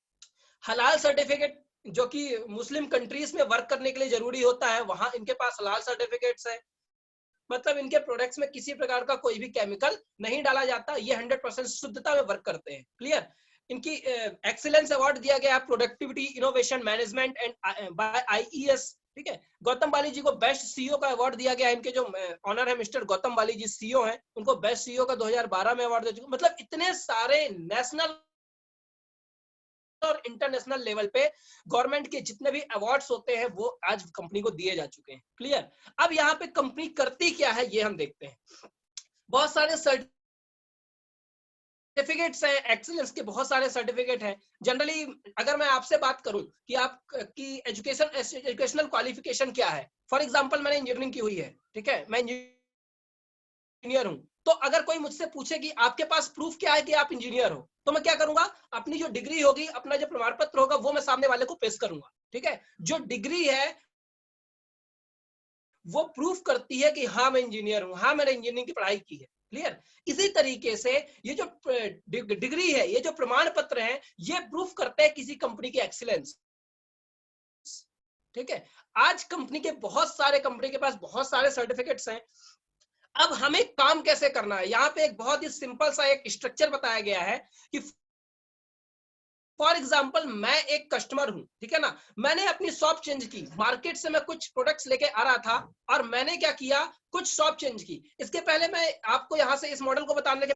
हलाल सर्टिफिकेट, जो कि मुस्लिम कंट्रीज में वर्क करने के लिए जरूरी होता है, वहां इनके पास हलाल सर्टिफिकेट्स है। मतलब इनके प्रोडक्ट्स में किसी प्रकार का कोई भी केमिकल नहीं डाला जाता, ये 100% शुद्धता में वर्क करते हैं। क्लियर? इनकी एक्सीलेंस अवार्ड दिया गया productivity innovation management and by IES, ठीक है। गौतम बाली जी को बेस्ट सीईओ का अवार्ड दिया गया। इनके जो ऑनर है मिस्टर गौतम बाली जी सीईओ हैं, उनको बेस्ट सीईओ का 2012 में अवार्ड दे चुके। मतलब इतने सारे नेशनल और इंटरनेशनल लेवल पे गवर्नमेंट के जितने भी अवार्ड्स होते हैं वो आज कंपनी को दिए जा चुके हैं। क्लियर। अब यहाँ पे कंपनी करती क्या है ये हम देखते हैं। बहुत सारे सर्टिफिकेट्स हैं, एक्सीलेंस के बहुत सारे सर्टिफिकेट हैं। जनरली अगर मैं आपसे बात करूं कि आपकी एजुकेशनल क्वालिफिकेशन क्या है, फॉर एग्जांपल मैंने इंजीनियरिंग की हुई है, ठीक है, मैं इंजीनियर हूं, तो अगर कोई मुझसे पूछे कि आपके पास प्रूफ क्या है कि आप इंजीनियर हो, तो मैं क्या करूंगा, अपनी जो डिग्री होगी, अपना जो प्रमाण पत्र होगा वो मैं सामने वाले को पेश करूंगा, ठीक है। जो डिग्री है वो प्रूफ करती है कि हाँ मैं इंजीनियर हूं, हाँ मैंने इंजीनियरिंग की पढ़ाई की है। क्लियर। इसी तरीके से ये जो डिग्री है, ये जो प्रमाण पत्र है, ये प्रूफ करते हैं किसी कंपनी की एक्सीलेंस, ठीक है। आज कंपनी के कंपनी के पास बहुत सारे सर्टिफिकेट्स हैं। अब हमें काम कैसे करना है, यहाँ पे एक बहुत ही सिंपल सा एक स्ट्रक्चर बताया गया है कि फॉर एग्जाम्पल मैं एक कस्टमर हूं, ठीक है ना, मैंने अपनी शॉप चेंज की, मार्केट से मैं कुछ प्रोडक्ट्स लेके आ रहा था और मैंने क्या किया, कुछ शॉप चेंज की। इसके पहले मैं आपको यहाँ से इस मॉडल को बताने के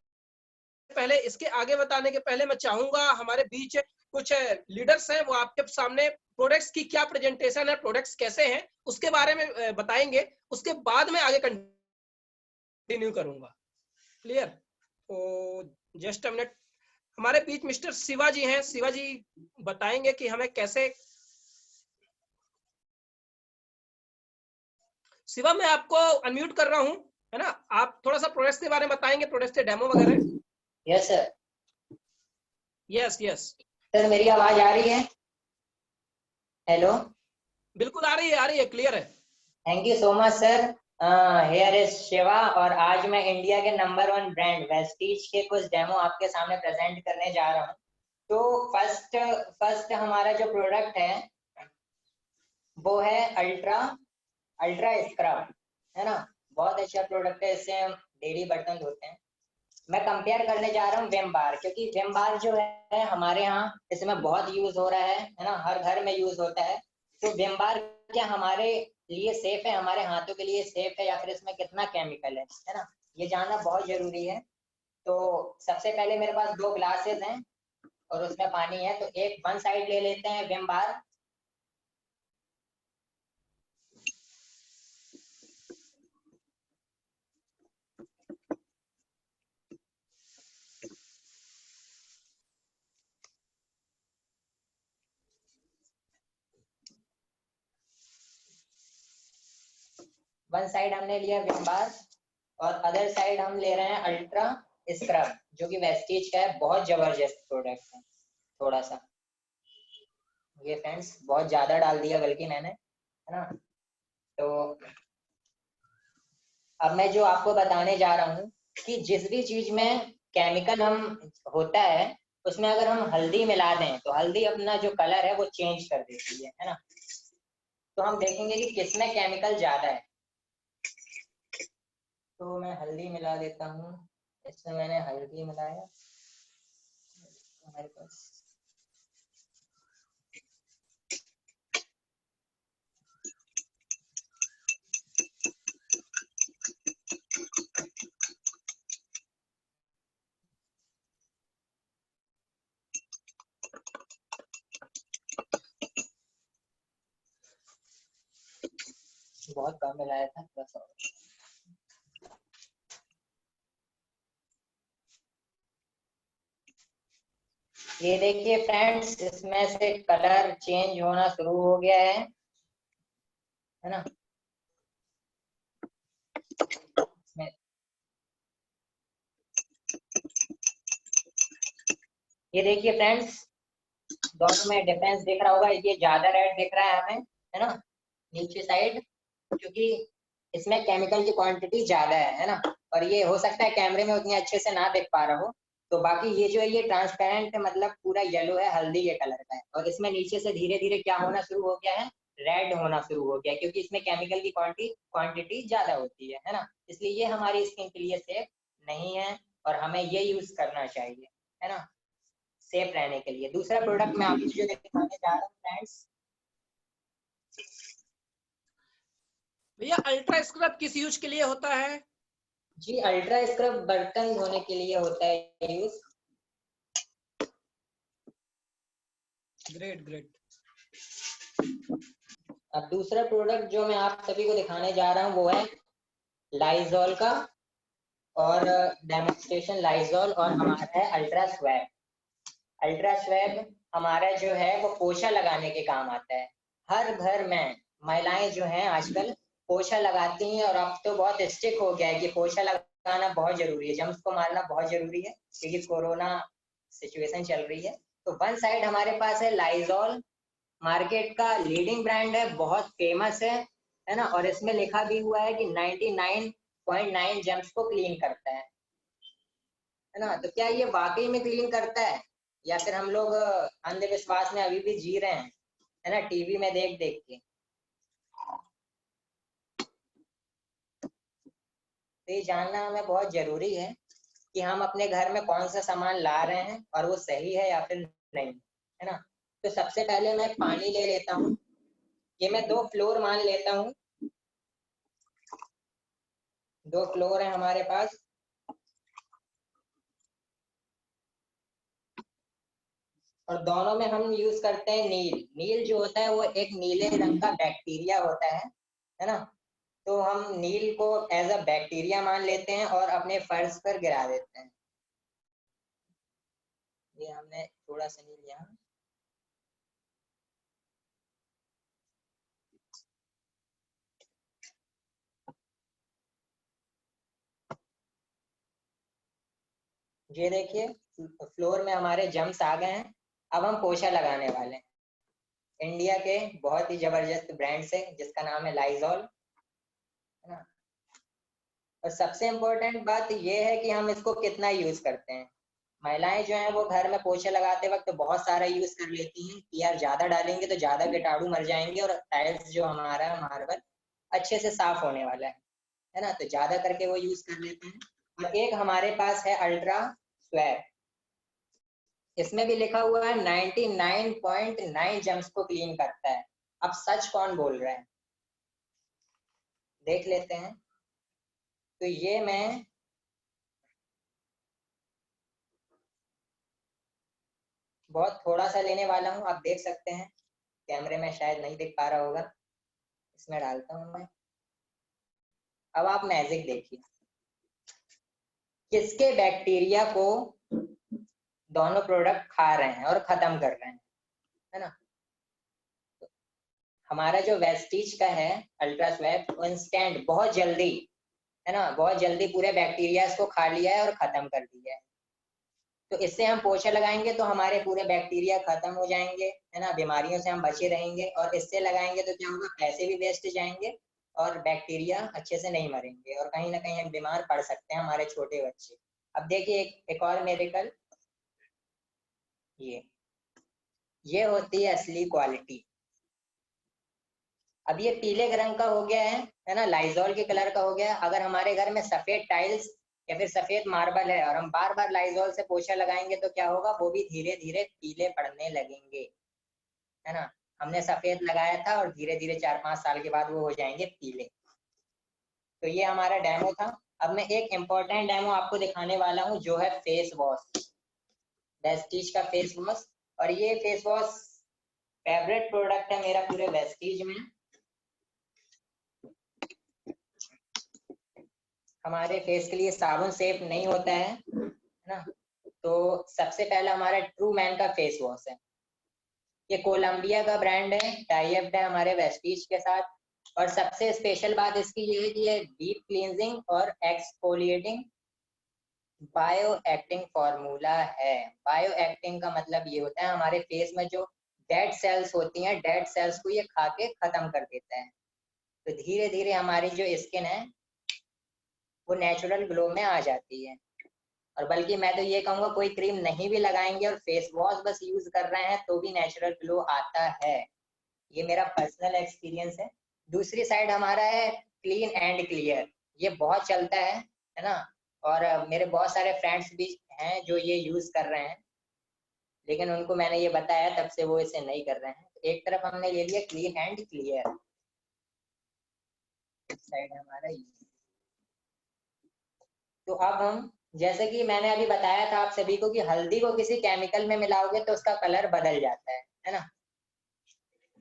पहले, इसके आगे बताने के पहले मैं चाहूंगा हमारे बीच कुछ लीडर्स हैं, वो आपके सामने प्रोडक्ट्स की क्या प्रेजेंटेशन है, प्रोडक्ट्स कैसे हैं उसके बारे में बताएंगे, उसके बाद में आगे कंटिन्यू करूंगा। क्लियर। तो जस्ट अ मिनट, हमारे बीच मिस्टर शिवाजी हैं, शिवाजी बताएंगे कि हमें कैसे। शिवा मैं आपको अनम्यूट कर रहा हूं, है ना, आप थोड़ा सा प्रोडक्ट्स के बारे में बताएंगे, प्रोडक्ट्स के डेमो वगैरह। Yes sir. Yes yes sir मेरी आवाज आ रही है? हेलो। बिल्कुल आ रही है, आ रही है, क्लियर है। Thank you so much sir. Here is Shiva और आज मैं इंडिया के नंबर 1 ब्रांड वेस्टीज के कुछ डेमो आपके सामने प्रेजेंट करने जा रहा हूँ। तो फर्स्ट हमारा जो प्रोडक्ट है वो है अल्ट्रा अल्ट्रा स्क्रब, है ना। बहुत अच्छा प्रोडक्ट है, इससे हम डेली बर्तन धोते हैं। मैं कंपेयर करने जा रहा हूँ विम बार, क्योंकि विम बार जो है हमारे यहाँ इसमें बहुत यूज हो रहा है ना, हर घर में यूज होता है। तो विम बार क्या हमारे लिए सेफ है, हमारे हाथों के लिए सेफ है, या फिर इसमें कितना केमिकल है ना, ये जानना बहुत जरूरी है। तो सबसे पहले मेरे पास 2 ग्लासेस हैं और उसमें पानी है, तो एक वन साइड ले लेते हैं विम बार। वन साइड हमने लिया विम बार और अदर साइड हम ले रहे हैं अल्ट्रा स्क्रब, जो कि वेस्टीज का है, बहुत जबरदस्त प्रोडक्ट है। थोड़ा सा ये फ्रेंड्स बहुत ज्यादा डाल दिया बल्कि मैंने, है ना। तो अब मैं जो आपको बताने जा रहा हूँ कि जिस भी चीज में केमिकल हम होता है उसमें अगर हम हल्दी मिला दें तो हल्दी अपना जो कलर है वो चेंज कर देती है ना। तो हम देखेंगे कि किसमें केमिकल ज्यादा है। तो मैं हल्दी मिला देता हूँ, इसमें मैंने हल्दी मिलाया हमारे पास। बहुत कम मिलाया था, थोड़ा सा। ये देखिए फ्रेंड्स, इसमें से कलर चेंज होना शुरू हो गया है ना। ये देखिए फ्रेंड्स, दोनों में डिफरेंस दिख रहा होगा, ये ज्यादा रेड दिख रहा है हमें, है ना, नीचे साइड, क्योंकि इसमें केमिकल की क्वांटिटी ज्यादा है ना। और ये हो सकता है कैमरे में उतनी अच्छे से ना देख पा रहा हो। तो बाकी ये जो है ये ट्रांसपेरेंट मतलब पूरा येलो है, हल्दी के कलर का है, और इसमें नीचे से धीरे धीरे क्या होना शुरू हो गया है, रेड होना शुरू हो गया, क्योंकि इसमें केमिकल की क्वांटिटी ज्यादा होती है ना। इसलिए ये हमारी स्किन के लिए सेफ नहीं है और हमें ये यूज करना चाहिए, है ना। सेफ रहने के लिए। दूसरा प्रोडक्ट मैं आपको जो दिखाने जा रहा हूँ फ्रेंड्स, भैया अल्ट्रा स्क्रब किस यूज के लिए होता है? जी अल्ट्रा स्क्रब बर्तन धोने के लिए होता है यूज। Great great. अब दूसरा प्रोडक्ट जो मैं आप सभी को दिखाने जा रहा हूँ वो है लाइजॉल का, और डेमोन्स्ट्रेशन लाइजॉल, और हमारा है अल्ट्रा स्वैब। अल्ट्रा स्वैब हमारा जो है वो पोछा लगाने के काम आता है। हर घर में महिलाएं जो हैं आजकल पोछा लगाती हैं, और अब तो बहुत स्ट्रिक्ट हो गया है कि पोछा लगाना बहुत जरूरी है, जर्म्स को मारना बहुत जरूरी है, क्योंकि कोरोना सिचुएशन चल रही है। तो वन साइड हमारे पास है लाइजॉल, मार्केट का लीडिंग ब्रांड है, बहुत फेमस है ना, और इसमें लिखा भी हुआ है कि 99.9 जर्म्स को क्लीन करता है ना। तो क्या ये वाकई में क्लीन करता है, या फिर हम लोग अंधविश्वास में अभी भी जी रहे हैं, है ना, टीवी में देख देख के। तो ये जानना हमें बहुत जरूरी है कि हम अपने घर में कौन सा सामान ला रहे हैं और वो सही है या फिर नहीं, है ना। तो सबसे पहले मैं पानी ले लेता हूँ, ये मैं 2 फ्लोर मान लेता हूँ, 2 फ्लोर है हमारे पास। और दोनों में हम यूज करते हैं नील। नील जो होता है वो एक नीले रंग का बैक्टीरिया होता है ना। तो हम नील को एज अ बैक्टीरिया मान लेते हैं और अपने फर्श पर गिरा देते हैं। ये हमने थोड़ा सा नील यहाँ, ये देखिए फ्लोर में हमारे जम्स आ गए हैं। अब हम पोछा लगाने वाले हैं इंडिया के बहुत ही जबरदस्त ब्रांड से, जिसका नाम है लाइजॉल, है ना। और सबसे इम्पोर्टेंट बात ये है कि हम इसको कितना यूज करते हैं। महिलाएं जो हैं वो घर में पोछे लगाते वक्त बहुत सारा यूज कर लेती हैं कि यार ज्यादा डालेंगे तो ज्यादा कीटाणु मर जाएंगे और टाइल्स जो हमारा मार्बल अच्छे से साफ होने वाला है ना, तो ज्यादा करके वो यूज कर लेते हैं। और एक हमारे पास है अल्ट्रा स्वैब, इसमें भी लिखा हुआ है 99.9 जर्म्स को क्लीन करता है। अब सच कौन बोल रहा है देख लेते हैं। तो ये मैं बहुत थोड़ा सा लेने वाला हूँ, आप देख सकते हैं, कैमरे में शायद नहीं दिख पा रहा होगा, इसमें डालता हूँ मैं। अब आप मैजिक देखिए, किसके बैक्टीरिया को दोनों प्रोडक्ट खा रहे हैं और खत्म कर रहे हैं, है ना। हमारा जो वेस्टीज का है अल्ट्रा स्वैब इंस्टेंट बहुत जल्दी, है ना, बहुत जल्दी पूरे बैक्टीरिया को खा लिया है और खत्म कर दिया है। तो इससे हम पोछा लगाएंगे तो हमारे पूरे बैक्टीरिया खत्म हो जाएंगे, है ना, बीमारियों से हम बचे रहेंगे। और इससे लगाएंगे तो क्या होगा, पैसे भी वेस्ट जाएंगे और बैक्टीरिया अच्छे से नहीं मरेंगे, और कहीं ना कहीं हम बीमार पड़ सकते हैं, हमारे छोटे बच्चे। अब देखिए एक और मेडिकल, ये होती है असली क्वालिटी। अब ये पीले रंग का हो गया है ना, लाइजॉल के कलर का हो गया है। अगर हमारे घर में सफेद टाइल्स या फिर सफेद मार्बल है और हम बार बार लाइजॉल से पोछा लगाएंगे तो क्या होगा, वो भी धीरे धीरे पीले पड़ने लगेंगे, है ना। हमने सफेद लगाया था और धीरे धीरे 4-5 साल के बाद वो हो जाएंगे पीले। तो ये हमारा डेमो था। अब मैं एक इम्पोर्टेंट डेमो आपको दिखाने वाला हूँ, जो है फेस वॉश, वेस्टीज का फेस वॉश। और ये फेस वॉश फेवरेट प्रोडक्ट है मेरा पूरे वेस्टीज में। हमारे फेस के लिए साबुन सेफ नहीं होता है ना। तो सबसे पहला हमारा ट्रू मैन का फेस वॉश है, ये कोलंबिया का ब्रांड है, टाई अप है हमारे वेस्टीज के साथ। और सबसे स्पेशल बात इसकी ये है कि ये डीप क्लींजिंग और एक्सफोलिएटिंग बायो एक्टिंग फॉर्मूला है। बायो एक्टिंग का मतलब ये होता है हमारे फेस में जो डेड सेल्स होती हैं, डेड सेल्स को ये खा के खत्म कर देता है। तो धीरे धीरे हमारी जो स्किन है वो नेचुरल ग्लो में आ जाती है। और बल्कि मैं तो ये कहूँगा कोई क्रीम नहीं भी लगाएंगे और फेस वॉश बस यूज कर रहे हैं तो भी नेचुरल ग्लो आता है। ये मेरा पर्सनल एक्सपीरियंस है। दूसरी साइड हमारा है क्लीन एंड क्लियर, ये बहुत चलता है ना। और मेरे बहुत सारे फ्रेंड्स भी हैं जो ये यूज कर रहे हैं, लेकिन उनको मैंने ये बताया, तब से वो इसे नहीं कर रहे हैं। एक तरफ हमने ले लिया क्लीन एंड क्लियर, साइड हमारा ये। तो अब हम, जैसे कि मैंने अभी बताया था आप सभी को कि हल्दी को किसी केमिकल में मिलाओगे तो उसका कलर बदल जाता है ना।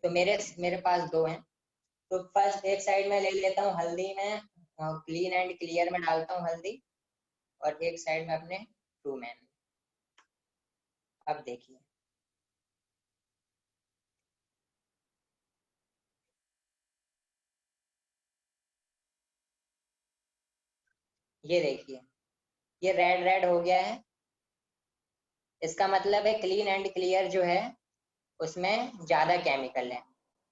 तो मेरे पास दो हैं। तो फर्स्ट एक साइड में ले लेता हूँ हल्दी में, क्लीन एंड क्लियर में डालता हूँ हल्दी, और एक साइड में अपने ट्रू मैन। अब देखिए, ये देखिए, ये रेड रेड हो गया है। इसका मतलब है क्लीन एंड क्लियर जो है उसमें ज्यादा केमिकल है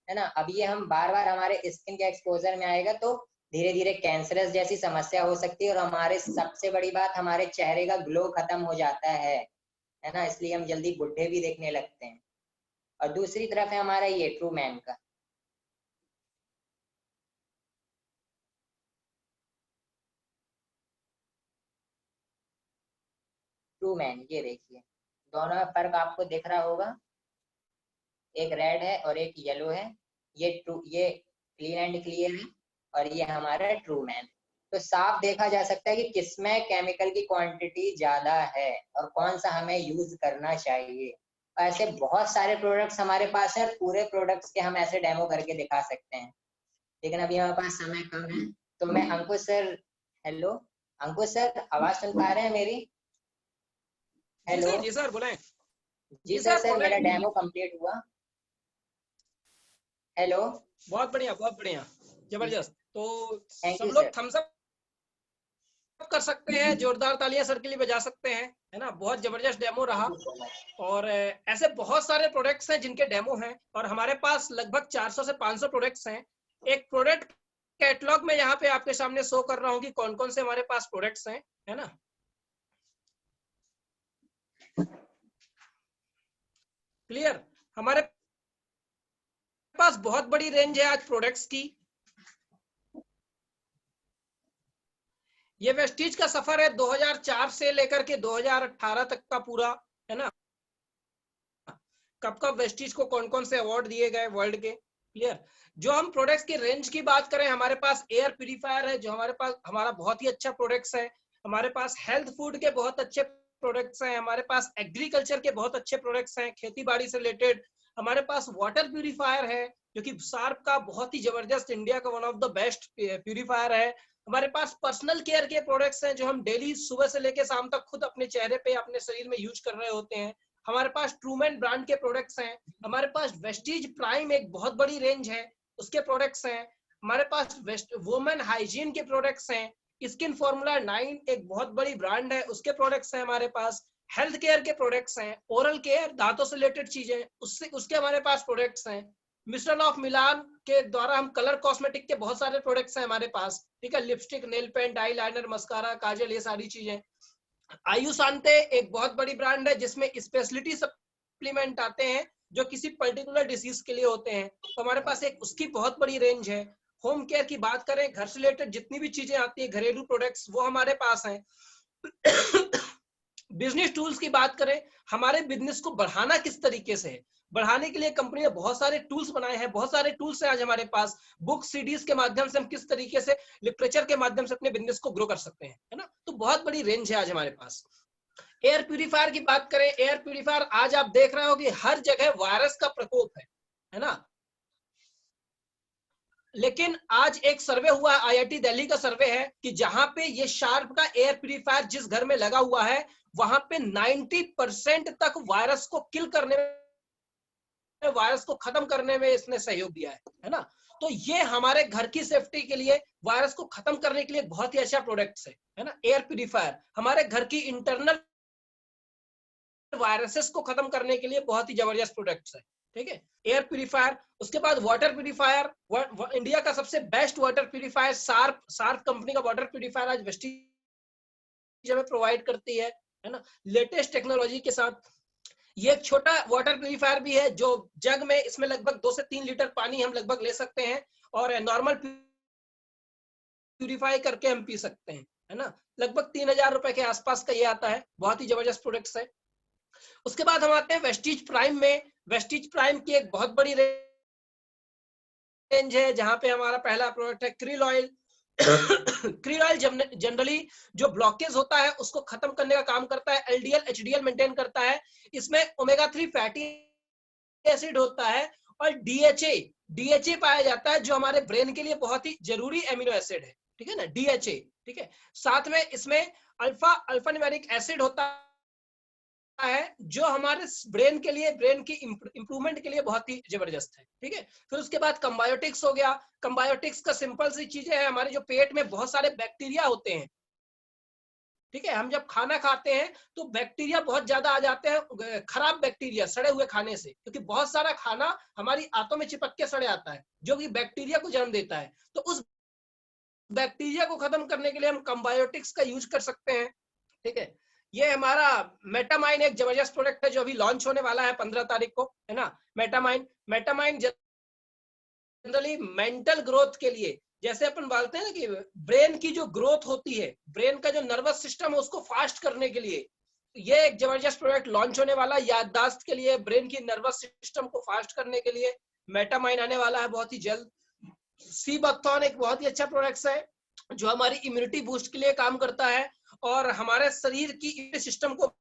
ना। अब ये हम बार बार हमारे स्किन के एक्सपोजर में आएगा तो धीरे धीरे कैंसरस जैसी समस्या हो सकती है, और हमारे सबसे बड़ी बात, हमारे चेहरे का ग्लो खत्म हो जाता है ना। इसलिए हम जल्दी बुढ़े भी देखने लगते हैं। और दूसरी तरफ है हमारा ये ट्रू मैन का। ट्रू मैन, ये देखिए, दोनों में फर्क आपको दिख रहा होगा, एक रेड है और एक येलो है। ये क्लीन एंड क्लियर है, और ये हमारा ट्रू मैन। तो साफ देखा जा सकता है कि किसमें केमिकल की क्वांटिटी ज्यादा है और कौन सा हमें यूज करना चाहिए। ऐसे बहुत सारे प्रोडक्ट्स हमारे पास है, पूरे प्रोडक्ट्स के हम ऐसे डेमो करके दिखा सकते हैं, लेकिन अभी हमारे पास समय कम है। तो मैं अंकुश सर, हेलो अंकुश सर, आवाज सुन पा रहे हैं मेरी? हेलो जी सर बुलाएं। जी जी सर, सर बोले। मेरा डेमो कंप्लीट हुआ। हेलो बहुत बढ़िया, बहुत बढ़िया, जी सर, जबरदस्त। तो थैंक सब यू लोग सर। थम्स अप कर सकते हैं, जोरदार तालियां सर के लिए बजा सकते हैं, है ना। बहुत जबरदस्त डेमो रहा। Thank you so much. और ऐसे बहुत सारे प्रोडक्ट्स हैं जिनके डेमो हैं, और हमारे पास लगभग 400 से 500 प्रोडक्ट्स हैं। एक प्रोडक्ट कैटलॉग में यहाँ पे आपके सामने शो कर रहा हूँ कि कौन कौन से हमारे पास प्रोडक्ट्स हैं, है ना। क्लियर। हमारे पास बहुत बड़ी रेंज है आज प्रोडक्ट्स की। ये वेस्टीज का सफर है 2004 से लेकर के 2018 तक का पूरा, है ना। कब कब वेस्टीज को कौन कौन से अवार्ड दिए गए वर्ल्ड के। क्लियर। जो हम प्रोडक्ट्स की रेंज की बात करें, हमारे पास एयर प्यूरिफायर है जो हमारे पास हमारा बहुत ही अच्छा प्रोडक्ट्स है। हमारे पास हेल्थ फूड के बहुत अच्छे प्रोडक्ट्स हैं। हमारे पास एग्रीकल्चर के बहुत अच्छे प्रोडक्ट्स हैं, खेती बाड़ी से रिलेटेड। हमारे पास वाटर प्यूरिफायर है जो कि सार्प का बहुत ही जबरदस्त, इंडिया का one of the best purifier है। हमारे पास पर्सनल केयर के प्रोडक्ट्स हैं जो हम डेली सुबह से लेकर शाम तक खुद अपने चेहरे पे, अपने शरीर में यूज कर रहे होते हैं। हमारे पास ट्रूमैन ब्रांड के प्रोडक्ट्स हैं। हमारे पास वेस्टीज प्राइम एक बहुत बड़ी रेंज है, उसके प्रोडक्ट्स हैं। हमारे पास वुमेन हाइजीन के प्रोडक्ट्स हैं। स्किन फॉर्मूला 9 एक बहुत बड़ी ब्रांड है, उसके प्रोडक्ट्स हैं हमारे पास। हेल्थ केयर के प्रोडक्ट्स हैं, ओरल केयर, दांतों से रिलेटेड चीजें, उसके हमारे पास प्रोडक्ट्स हैं। मिस्टर ऑफ मिलान के द्वारा हम कलर कॉस्मेटिक के बहुत सारे प्रोडक्ट्स हैं हमारे पास, ठीक है। Lipstick, nail paint, eye liner, mascara, kajal, ये सारी चीजें। आयुशांते एक बहुत बड़ी ब्रांड है जिसमें स्पेशलिटी सप्लीमेंट आते हैं जो किसी पर्टिकुलर डिसीज के लिए होते हैं, तो हमारे पास एक उसकी बहुत बड़ी रेंज है। होम केयर की बात करें, घर से रिलेटेड जितनी भी चीजें आती है, घरेलू प्रोडक्ट्स, वो हमारे पास हैं। बिजनेस टूल्स की बात करें, हमारे बिजनेस को बढ़ाना किस तरीके से है, बढ़ाने के लिए कंपनी ने बहुत सारे टूल्स बनाए हैं। बहुत सारे टूल्स हैं आज हमारे पास। बुक सीडीज के माध्यम से हम किस तरीके से, लिटरेचर के माध्यम से अपने बिजनेस को ग्रो कर सकते हैं, है ना। तो बहुत बड़ी रेंज है आज हमारे पास। एयर प्यूरिफायर की बात करें, एयर प्यूरिफायर आज आप देख रहे हो कि हर जगह वायरस का प्रकोप है ना। लेकिन आज एक सर्वे हुआ, आईआईटी दिल्ली का सर्वे है कि जहां पे ये शार्प का एयर प्यूरिफायर जिस घर में लगा हुआ है, वहां पे 90% तक वायरस को किल करने में, वायरस को खत्म करने में इसने सहयोग दिया है ना। तो ये हमारे घर की सेफ्टी के लिए, वायरस को खत्म करने के लिए बहुत ही अच्छा प्रोडक्ट है ना। एयर प्यूरिफायर हमारे घर की इंटरनल वायरसेस को खत्म करने के लिए बहुत ही जबरदस्त प्रोडक्ट्स है, ठीक है। एयर प्यूरिफायर, उसके बाद वाटर प्यूरिफायर, इंडिया का सबसे best water purifier sharp company का वाटर प्यूरिफायर आज वेस्टीज हमें प्रोवाइड करती है ना, लेटेस्ट टेक्नोलॉजी के साथ। ये एक छोटा वाटर प्यूरिफायर भी है जो जग में, इसमें लगभग 2 से 3 लीटर पानी हम लगभग ले सकते हैं और नॉर्मल प्यूरिफाई करके हम पी सकते हैं, है ना। लगभग 3000 रुपए के आसपास का ये आता है, बहुत ही जबरदस्त प्रोडक्ट्स है। उसके बाद हम आते हैं वेस्टीज प्राइम में। वेस्टीज प्राइम की एक बहुत बड़ी रेंज है, जहां पे हमारा पहला प्रोडक्ट है krill oil. Krill oil generally जो ब्लॉकेज होता है उसको खत्म करने का काम करता है, एलडीएल एचडीएल मेंटेन करता है। इसमें ओमेगा 3 फैटी एसिड होता है और डीएचए डीएचए पाया जाता है, जो हमारे ब्रेन के लिए बहुत ही जरूरी एमिनो एसिड है, ठीक है ना, डीएचए। ठीक है, साथ में इसमें अल्फा अल्फा न्यूमेरिक एसिड होता है, जो हमारे ब्रेन के लिए, ब्रेन की इंप्रूवमेंट के लिए बहुत ही जबरदस्त है। ठीक है, फिर उसके बाद कंबायोटिक्स हो गया। कंबायोटिक्स का सिंपल सी चीजें हैं, हमारे जो पेट में बहुत सारे बैक्टीरिया होते हैं, ठीक है, हम जब खाना खाते हैं तो बैक्टीरिया बहुत ज्यादा आ जाते हैं, खराब बैक्टीरिया सड़े हुए खाने से, क्योंकि बहुत सारा खाना हमारी आंतों में चिपक के सड़े आता है, जो कि बैक्टीरिया को जन्म देता है। तो उस बैक्टीरिया को खत्म करने के लिए हम कंबायोटिक्स का यूज कर सकते हैं। ठीक है, ये हमारा मेटामाइन एक जबरदस्त प्रोडक्ट है, जो अभी लॉन्च होने वाला है 15 तारीख को, है ना। मेटामाइन मेटामाइन जनरली मेंटल ग्रोथ के लिए, जैसे अपन बोलते हैं ना कि ब्रेन की जो ग्रोथ होती है, ब्रेन का जो नर्वस सिस्टम है उसको फास्ट करने के लिए, ये एक जबरदस्त प्रोडक्ट लॉन्च होने वाला है। याददाश्त के लिए, ब्रेन की नर्वस सिस्टम को फास्ट करने के लिए मेटामाइन आने वाला है बहुत ही जल्द। सी बकथॉन एक बहुत ही अच्छा प्रोडक्ट है, जो हमारी इम्यूनिटी बूस्ट के लिए काम करता है और हमारे शरीर की इम्यूनिटी सिस्टम को,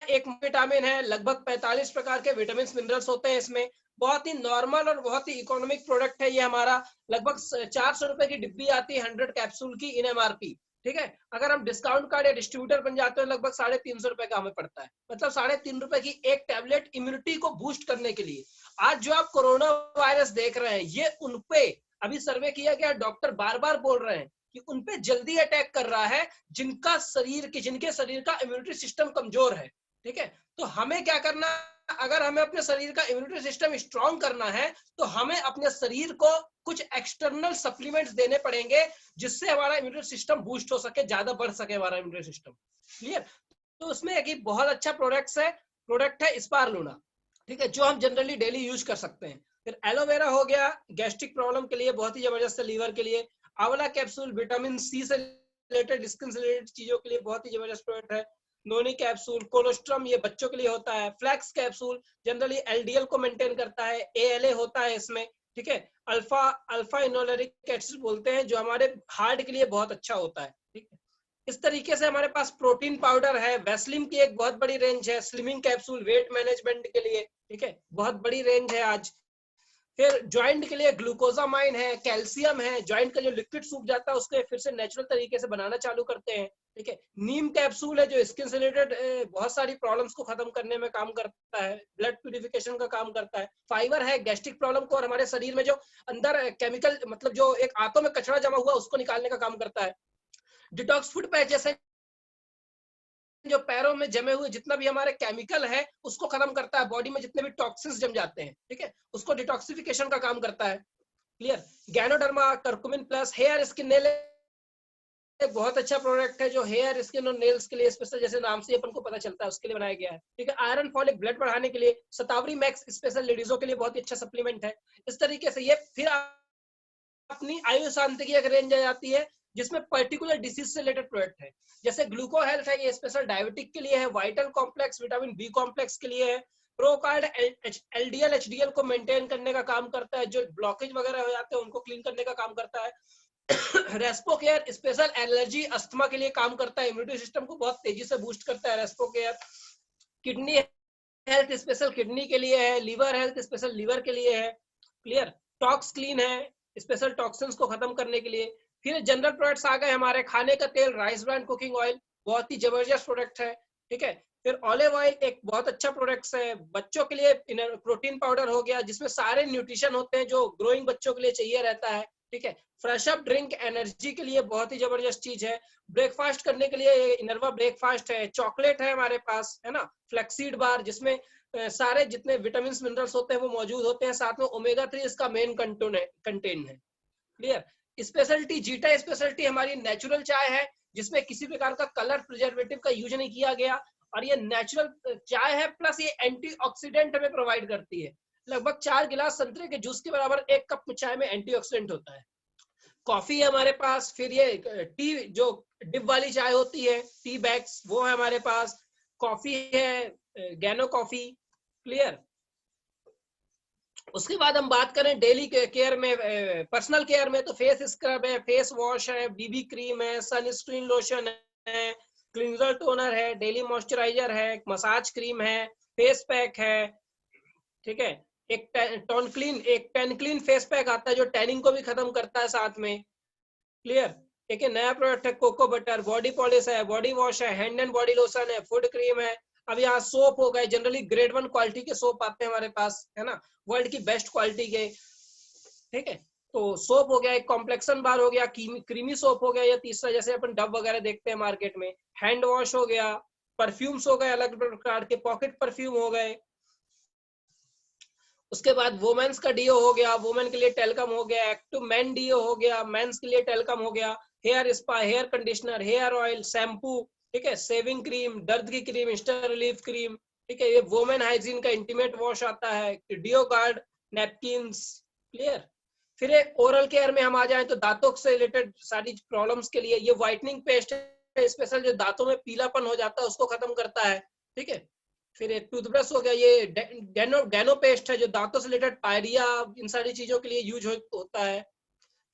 एक विटामिन है, लगभग 45 प्रकार के विटामिन मिनरल्स होते हैं इसमें। बहुत ही नॉर्मल और बहुत ही इकोनॉमिक प्रोडक्ट है ये हमारा। लगभग 400 रुपए की डिब्बी आती है 100 कैप्सूल की इन एमआरपी। ठीक है, अगर हम डिस्काउंट कार्ड या डिस्ट्रीब्यूटर बन जाते हैं लगभग 350 रुपए का हमें पड़ता है, मतलब 3.5 रुपए की एक टैबलेट इम्यूनिटी को बूस्ट करने के लिए। आज जो आप कोरोना वायरस देख रहे हैं, ये उनपे अभी सर्वे किया गया, डॉक्टर बार बार बोल रहे हैं कि उनपे जल्दी अटैक कर रहा है जिनके शरीर का इम्यूनिटी सिस्टम कमजोर है। ठीक है, तो हमें क्या करना, अगर हमें अपने शरीर का इम्यूनिटी सिस्टम स्ट्रांग करना है तो हमें अपने शरीर को कुछ एक्सटर्नल सप्लीमेंट्स देने पड़ेंगे, जिससे हमारा इम्यूनिटी सिस्टम बूस्ट हो सके, ज्यादा बढ़ सके हमारा इम्यूनिटी सिस्टम। क्लियर, तो उसमें एक बहुत अच्छा प्रोडक्ट है स्पारुलिना। ठीक है, जो हम जनरली डेली यूज कर सकते हैं। फिर एलोवेरा हो गया, गैस्ट्रिक प्रॉब्लम के लिए बहुत ही जबरदस्त है, लीवर के लिए। आंवला कैप्सूल विटामिन सी से रिलेटेड, स्किन से रिलेटेड चीजों के लिए बहुत ही जबरदस्त प्रोडक्ट है। नोनी कैप्सूल, कोलोस्ट्रम ये बच्चों के लिए होता है। फ्लैक्स कैप्सूल जनरली एलडीएल को मेंटेन करता है, एएलए होता है इसमें। ठीक है, अल्फा अल्फा इनोलेरिक एसिड बोलते हैं, जो हमारे हार्ट के लिए बहुत अच्छा होता है। ठीक है, इस तरीके से हमारे पास प्रोटीन पाउडर है। वैसलीन की एक बहुत बड़ी रेंज है, स्लिमिंग कैप्सूल वेट मैनेजमेंट के लिए। ठीक है, बहुत बड़ी रेंज है आज। फिर ज्वाइंट के लिए ग्लूकोजामाइन है, कैल्शियम है, ज्वाइंट का जो लिक्विड सूख जाता है उसको फिर से नेचुरल तरीके से बनाना चालू करते हैं। ठीक है, नीम कैप्सूल है, जो स्किन से रिलेटेड बहुत सारी प्रॉब्लम्स को खत्म करने में काम करता है, ब्लड प्यूरिफिकेशन का काम करता है। फाइबर है, गैस्ट्रिक प्रॉब्लम को और हमारे शरीर में जो अंदर केमिकल, मतलब जो एक आंतों में कचरा जमा हुआ उसको निकालने का काम करता है। डिटॉक्स फूड पैच जैसे जो पैरों में जमे हुए जितना भी हमारे केमिकल है उसको खत्म करता है, बॉडी में जितने भी टॉक्सिन्स जम जाते हैं, ठीक है, उसको डिटॉक्सिफिकेशन का काम करता है। Clear, ganoderma curcumin plus hair skin nail एक बहुत अच्छा प्रोडक्ट है, जो हेयर स्किन और नेल्स के लिए स्पेशल, जैसे नाम से अपन को पता चलता है, उसके लिए बनाया गया है। ठीक है, आयरन फॉलिक ब्लड बढ़ाने के लिए। शतावरी मैक्स स्पेशल लेडीजों के लिए बहुत ही अच्छा सप्लीमेंट है। इस तरीके से ये फिर अपनी आयु शांति की एक रेंज आ जाती है, जिसमें पर्टिकुलर डिसीज से रिलेटेड प्रोडक्ट है। जैसे ग्लूको हेल्थ है, ये स्पेशल डायबिटिक के लिए है। Vital complex vitamin B complex के लिए है। प्रोकार्ड एलडीएल एचडीएल को मेंटेन करने का काम करता है, जो ब्लॉकेज वगैरह हो जाते हैं उनको क्लीन करने का काम करता है। Respo care special allergy asthma के लिए काम करता है, इम्यूनिटी सिस्टम को बहुत तेजी से बूस्ट करता है Respo care. Kidney health special kidney के लिए है। लीवर हेल्थ स्पेशल लीवर के लिए है। क्लियर, टॉक्स क्लीन है, स्पेशल टॉक्सिन्स को खत्म करने के लिए। फिर जनरल प्रोडक्ट्स आ गए हमारे, खाने का तेल, राइस ब्रांड कुकिंग ऑयल, बहुत ही जबरदस्त प्रोडक्ट है। ठीक है, फिर ऑलिव ऑयल एक बहुत अच्छा प्रोडक्ट है। बच्चों के लिए प्रोटीन पाउडर हो गया, जिसमें सारे न्यूट्रिशन होते हैं जो ग्रोइंग बच्चों के लिए चाहिए रहता है। ठीक है, फ्रेश अप ड्रिंक एनर्जी के लिए बहुत ही जबरदस्त चीज है। ब्रेकफास्ट करने के लिए इनरवा ब्रेकफास्ट है। चॉकलेट है हमारे पास, है ना, फ्लेक्सीड बार, जिसमें सारे जितने विटामिन मिनरल्स होते हैं वो मौजूद होते हैं, साथ में ओमेगा 3 इसका मेन कंटेन है। क्लियर, स्पेशलिटी जीटा स्पेशलिटी हमारी नेचुरल चाय है, जिसमें किसी प्रकार का कलर प्रिजर्वेटिव का यूज नहीं किया गया, और ये नेचुरल चाय है, प्लस ये एंटीऑक्सीडेंट हमें प्रोवाइड करती है। लगभग 4 गिलास संतरे के जूस के बराबर एक कप चाय में एंटीऑक्सीडेंट होता है। कॉफी है हमारे पास, फिर ये टी जो डिप वाली चाय होती है, टी बैग्स, वो है हमारे पास, कॉफी है, गैनो कॉफी, क्लियर। उसके बाद हम बात करें डेली केयर में, पर्सनल केयर में, तो फेस स्क्रब है, फेस वॉश है, बीबी क्रीम है, सनस्क्रीन लोशन है, क्लींजर टोनर है, डेली मॉइस्चराइजर है, मसाज क्रीम है, फेस पैक है, ठीक है। एक टेन क्लीन फेस पैक आता है जो टैनिंग को भी खत्म करता है साथ में, क्लियर। ठीक है, नया प्रोडक्ट है कोको बटर, बॉडी पॉलिश है, बॉडी वॉश है, हैंड एंड बॉडी लोशन है, फूड क्रीम है। अब यहाँ सोप हो गए, जनरली ग्रेड 1 क्वालिटी के सोप आते हैं हमारे पास, है ना, वर्ल्ड की बेस्ट क्वालिटी के, ठीक है। तो सोप हो गया, एक कॉम्प्लेक्सन बार हो गया, क्रीमी सोप हो गया, या तीसरा जैसे अपन डब वगैरह देखते हैं मार्केट में, हैंड वॉश हो गया, परफ्यूम्स हो गए अलग प्रकार के, पॉकेट परफ्यूम हो गए। उसके बाद वुमेन्स का डीओ हो गया, वुमेन के लिए टेलकम हो गया, एक्टिव मैन डीओ हो गया, मेंस के लिए टेलकम हो गया, hair spa, hair conditioner, hair oil, shampoo, ठीक है, सेविंग क्रीम, दर्द की क्रीम, इंस्टा रिलीफ क्रीम, ठीक है, ये वुमेन हाइजीन का इंटीमेट वॉश आता है, डीओ गार्ड, नैपकिन्स, क्लियर। फिर एक ओरल केयर में हम आ जाए तो दांतों से रिलेटेड सारी प्रॉब्लम्स के लिए ये व्हाइटनिंग पेस्ट है स्पेशल, जो दांतों में पीलापन हो जाता है उसको खत्म करता है, ठीक है। फिर एक टूथब्रश हो गया, ये डैनो पेस्ट है जो दांतों से रिलेटेड पायरिया, इन सारी चीजों के लिए यूज होता है।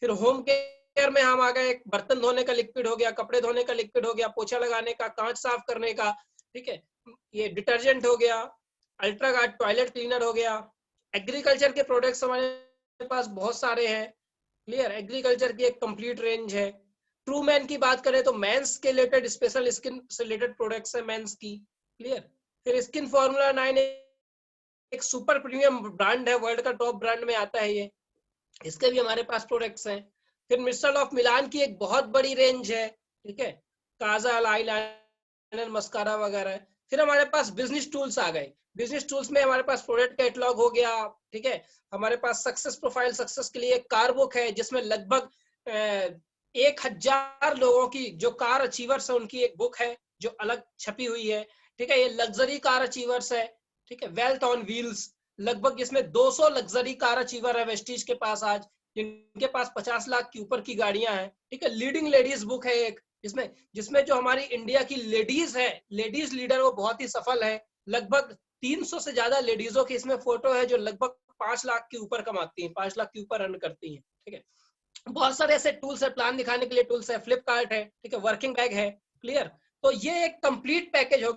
फिर होम केयर में हम आ गए, एक बर्तन धोने का लिक्विड हो गया, कपड़े धोने का लिक्विड हो गया, पोछा लगाने का, कांच साफ करने का, ठीक है, ये डिटर्जेंट हो गया, अल्ट्रा गार्ड टॉयलेट क्लीनर हो गया। एग्रीकल्चर के प्रोडक्ट्स हमारे पास बहुत सारे हैं, क्लियर, एग्रीकल्चर की एक कंप्लीट रेंज है। ट्रू मैन की बात करें तो मेंस के रिलेटेड स्पेशल स्किन से रिलेटेड प्रोडक्ट्स है मेंस की, क्लियर। फिर स्किन फॉर्मूला 9 एक सुपर प्रीमियम ब्रांड है, वर्ल्ड का टॉप ब्रांड में आता है ये, इसके भी हमारे पास प्रोडक्ट्स हैं। फिर मिस्टर ऑफ मिलान की एक बहुत बड़ी रेंज है, ठीक है, काजल, आईलाइनर, मस्कारा वगैरह। फिर हमारे पास बिजनेस टूल्स आ गए, बिजनेस टूल्स में हमारे पास प्रोडक्ट कैटलॉग हो गया, ठीक है, हमारे पास सक्सेस प्रोफाइल, सक्सेस के लिए कार बुक है जिसमें लगभग 1000 लोगों की जो कार अचीवर्स है उनकी एक बुक है जो अलग छपी हुई है, ठीक है, ये लग्जरी कार अचीवर्स है, ठीक है, वेल्थ ऑन व्हील्स, लगभग इसमें 200 लग्जरी कार अचीवर है वेस्टीज के पास आज, जिनके पास 50 लाख की ऊपर की गाड़ियां हैं, ठीक है। लीडिंग लेडीज बुक है एक, जिसमें जिसमें जो हमारी इंडिया की लेडीज है, लेडीज लीडर, वो बहुत ही सफल है, लगभग 300 से ज्यादा लेडीजों की इसमें फोटो है जो लगभग 5 लाख के ऊपर कमाती हैं, 5 लाख के ऊपर अर्न करती हैं, ठीक है। बहुत सारे ऐसे टूल्स है, प्लान दिखाने के लिए टूल्स है, फ्लिपकार्ट है, ठीक है, वर्किंग बैग है, क्लियर। तो ये एक कंप्लीट पैकेज हो